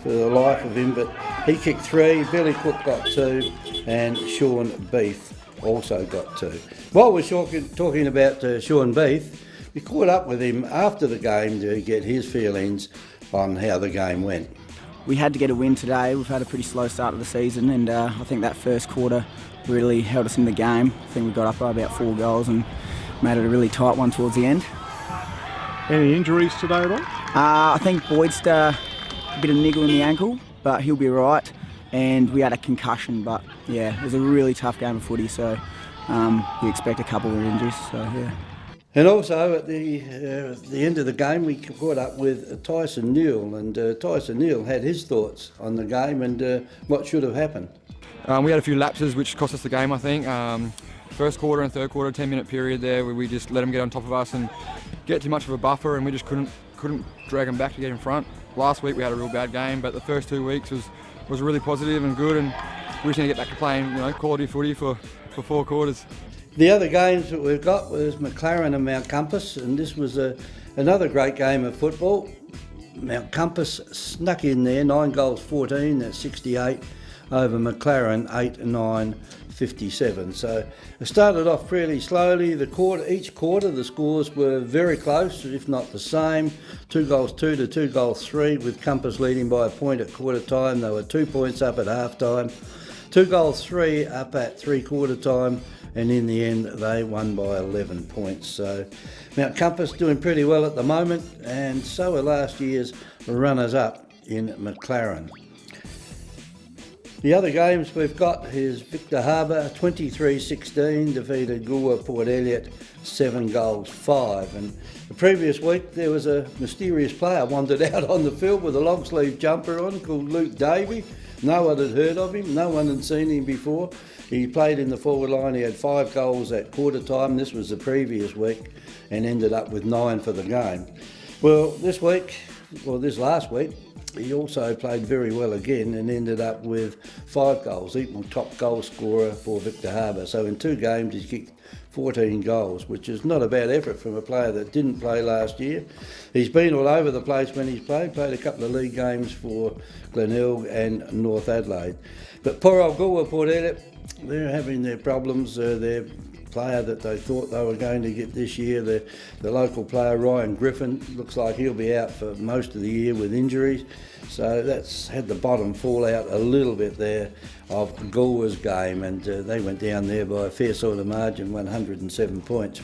for the life of him, but he kicked 3, Billy Cook got 2, and Sean Beef also got 2. While we're talking about Sean Beef, we caught up with him after the game to get his feelings on how the game went. We had to get a win today. We've had a pretty slow start of the season, and I think that first quarter really held us in the game. I think we got up by about 4 goals and made it a really tight one towards the end. Any injuries today at all? I think Boydster, a bit of niggle in the ankle, but he'll be right. And we had a concussion, but yeah, it was a really tough game of footy, so you expect a couple of injuries, so yeah. And also at the end of the game, we caught up with Tyson Neal, and Tyson Neal had his thoughts on the game and what should have happened. We had a few lapses which cost us the game, I think. first quarter and third quarter, 10-minute period there where we just let them get on top of us and get too much of a buffer, and we just couldn't drag them back to get in front. Last week we had a real bad game, but the first 2 weeks was really positive and good, and we just need to get back to playing quality footy for 4 quarters. The other games that we've got was McLaren and Mount Compass, and this was another great game of football. Mount Compass snuck in there, 9 goals 14, that's 68, over McLaren 8-9-57. So it started off pretty slowly. Each quarter the scores were very close, if not the same. 2 goals 2 to 2 goals 3, with Compass leading by a point at quarter time. They were 2 points up at half time. 2 goals 3 up at 3/4 time, and in the end they won by 11 points. So Mount Compass doing pretty well at the moment, and so are last year's runners-up in McLaren. The other games we've got is Victor Harbor 23-16 defeated Goolwa Port Elliot 7 goals 5, and the previous week there was a mysterious player wandered out on the field with a long sleeve jumper on called Luke Davey. No one had heard of him, no one had seen him before. He played in the forward line, he had 5 goals at quarter time, this was the previous week, and ended up with 9 for the game. Well, this last week, he also played very well again and ended up with 5 goals, equal top goal scorer for Victor Harbor. So in 2 games he's kicked 14 goals, which is not a bad effort from a player that didn't play last year. He's been all over the place when he's played a couple of league games for Glenelg and North Adelaide. But poor old Goolwa Port Elliot, they're having their problems. Their player that they thought they were going to get this year, the local player Ryan Griffin, looks like he'll be out for most of the year with injuries. So that's had the bottom fall out a little bit there of Goolwa's game, and they went down there by a fair sort of margin, 107 points.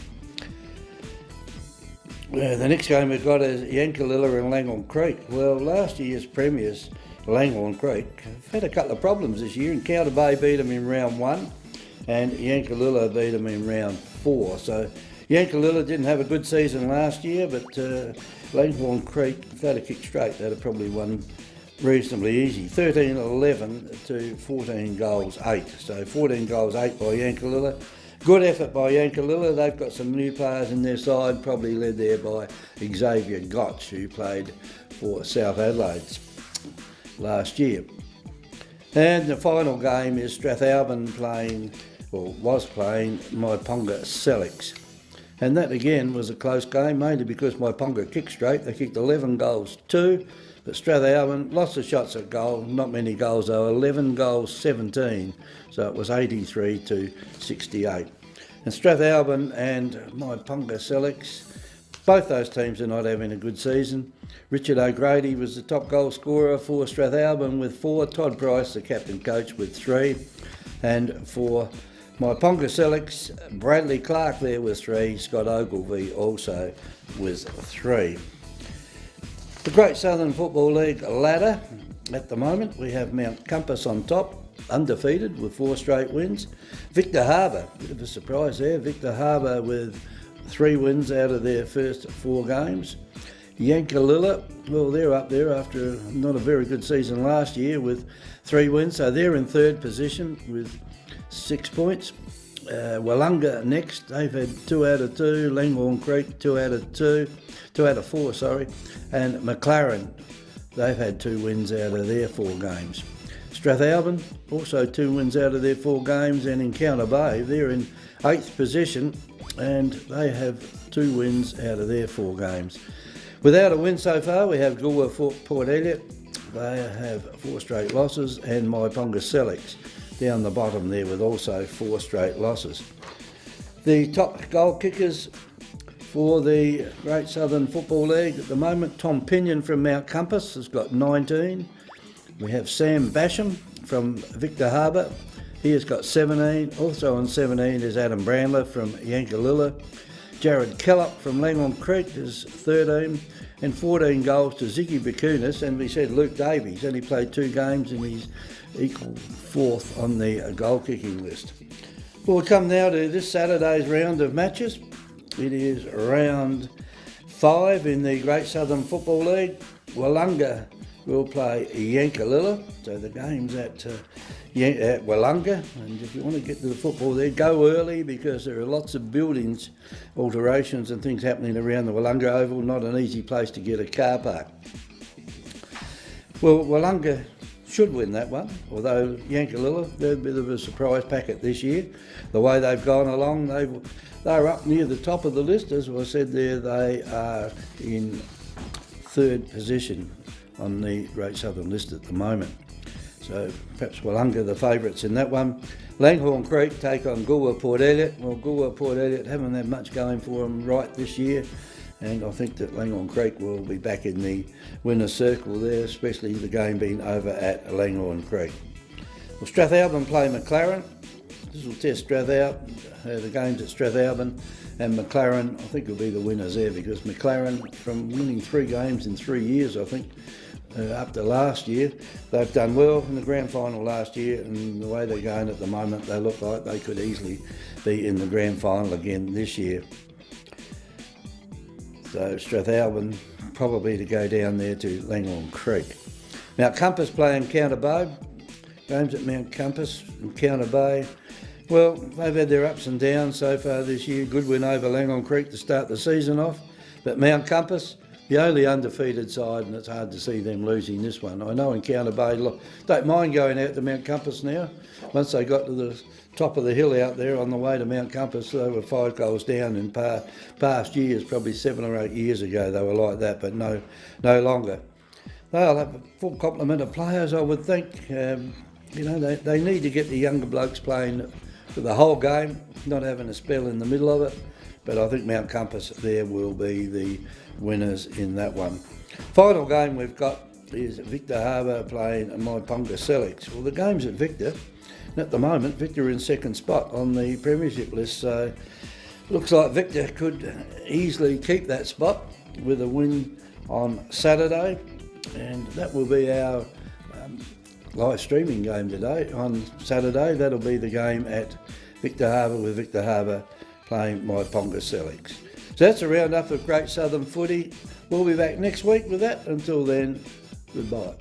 The next game we've got is Yankalilla and Langhorne Creek. Well, last year's premiers, Langhorne Creek, have had a couple of problems this year. Encounter Bay beat them in round 1 and Yankalilla beat them in round 4. So Yankalilla didn't have a good season last year, but Langhorne Creek, if they'd have kicked straight, they'd have probably won reasonably easy. 13-11 to 14 goals 8. So 14 goals 8 by Yankalilla. Good effort by Yankalilla. They've got some new players in their side, probably led there by Xavier Gotch, who played for South Adelaide last year. And the final game is Strathalbyn was playing Myponga Selix. And that again was a close game, mainly because Myponga kicked straight. They kicked 11 goals 2, but Strathalbyn, lots of shots at goal, not many goals though, 11 goals 17, so it was 83 to 68. And Strathalbyn and Myponga Selix, both those teams are not having a good season. Richard O'Grady was the top goal scorer for Strathalbyn with 4, Todd Price, the captain coach, with 3, and for Myponga Selix, Bradley Clark there with 3, Scott Ogilvie also with 3. The Great Southern Football League ladder, at the moment we have Mount Compass on top, undefeated with 4 straight wins. Victor Harbor, bit of a surprise there, Victor Harbor with 3 wins out of their first 4 games. Yankalilla, well, they're up there after not a very good season last year with 3 wins, so they're in 3rd position with 6 points. Willunga next, they've had 2 out of 2, Langhorne Creek 2 out of 4, sorry, and McLaren, they've had 2 wins out of their 4 games. Strathalbyn, also 2 wins out of their 4 games, and Encounter Bay, they're in 8th position, and they have 2 wins out of their 4 games. Without a win so far, we have Goolwa Port Elliot, they have 4 straight losses, and Myponga Selix down the bottom there with also 4 straight losses. The top goal kickers for the Great Southern Football League at the moment, Tom Pinion from Mount Compass has got 19. We have Sam Basham from Victor Harbor, he has got 17. Also on 17 is Adam Brandler from Yankalilla. Jared Kellop from Langhorne Creek is 13, and 14 goals to Ziggy Bakunis, and we said Luke Davies only played 2 games and he's equal 4th on the goal kicking list. Well, we come now to this Saturday's round of matches. It is round 5 in the Great Southern Football League. Willunga will play Yankalilla. So the game's at Willunga, and if you want to get to the football there, go early because there are lots of buildings, alterations and things happening around the Willunga Oval. Not an easy place to get a car park. Well, Willunga should win that one, although Yankalilla, they're a bit of a surprise packet this year. The way they've gone along, they're up near the top of the list. As I said there, they are in third position on the Great Southern list at the moment. So perhaps Willunga the favourites in that one. Langhorne Creek take on Goolwa Port Elliot. Well, Goolwa Port Elliot haven't had much going for them right this year, and I think that Langhorne Creek will be back in the winner's circle there, especially the game being over at Langhorne Creek. Well, Strathalbyn play McLaren. This will test Strathalbyn. The game's at Strathalbyn, and McLaren, I think, will be the winners there because McLaren, from winning 3 games in 3 years, I think, up to last year, they've done well in the grand final last year, and the way they're going at the moment, they look like they could easily be in the grand final again this year. So Strathalbyn probably to go down there to Langhorne Creek. Mount Compass playing Counter Bay. Games at Mount Compass and Counter Bay. Well, they've had their ups and downs so far this year. Good win over Langhorne Creek to start the season off. But Mount Compass, the only undefeated side, and it's hard to see them losing this one. I know in Counter Bay, look, don't mind going out to Mount Compass now. Once they got to the top of the hill out there on the way to Mount Compass, they were 5 goals down in past years, probably 7 or 8 years ago they were like that, but no longer. They'll have a full complement of players, I would think. They need to get the younger blokes playing for the whole game, not having a spell in the middle of it. But I think Mount Compass there will be the winners in that one. Final game we've got is Victor Harbor playing Myponga Sellicks. Well, the game's at Victor. And at the moment, Victor are in second spot on the premiership list. So looks like Victor could easily keep that spot with a win on Saturday. And that will be our live streaming game today. On Saturday, that'll be the game at Victor Harbor with Victor Harbor playing Myponga Sellicks. So that's a roundup of Great Southern Footy. We'll be back next week with that. Until then, goodbye.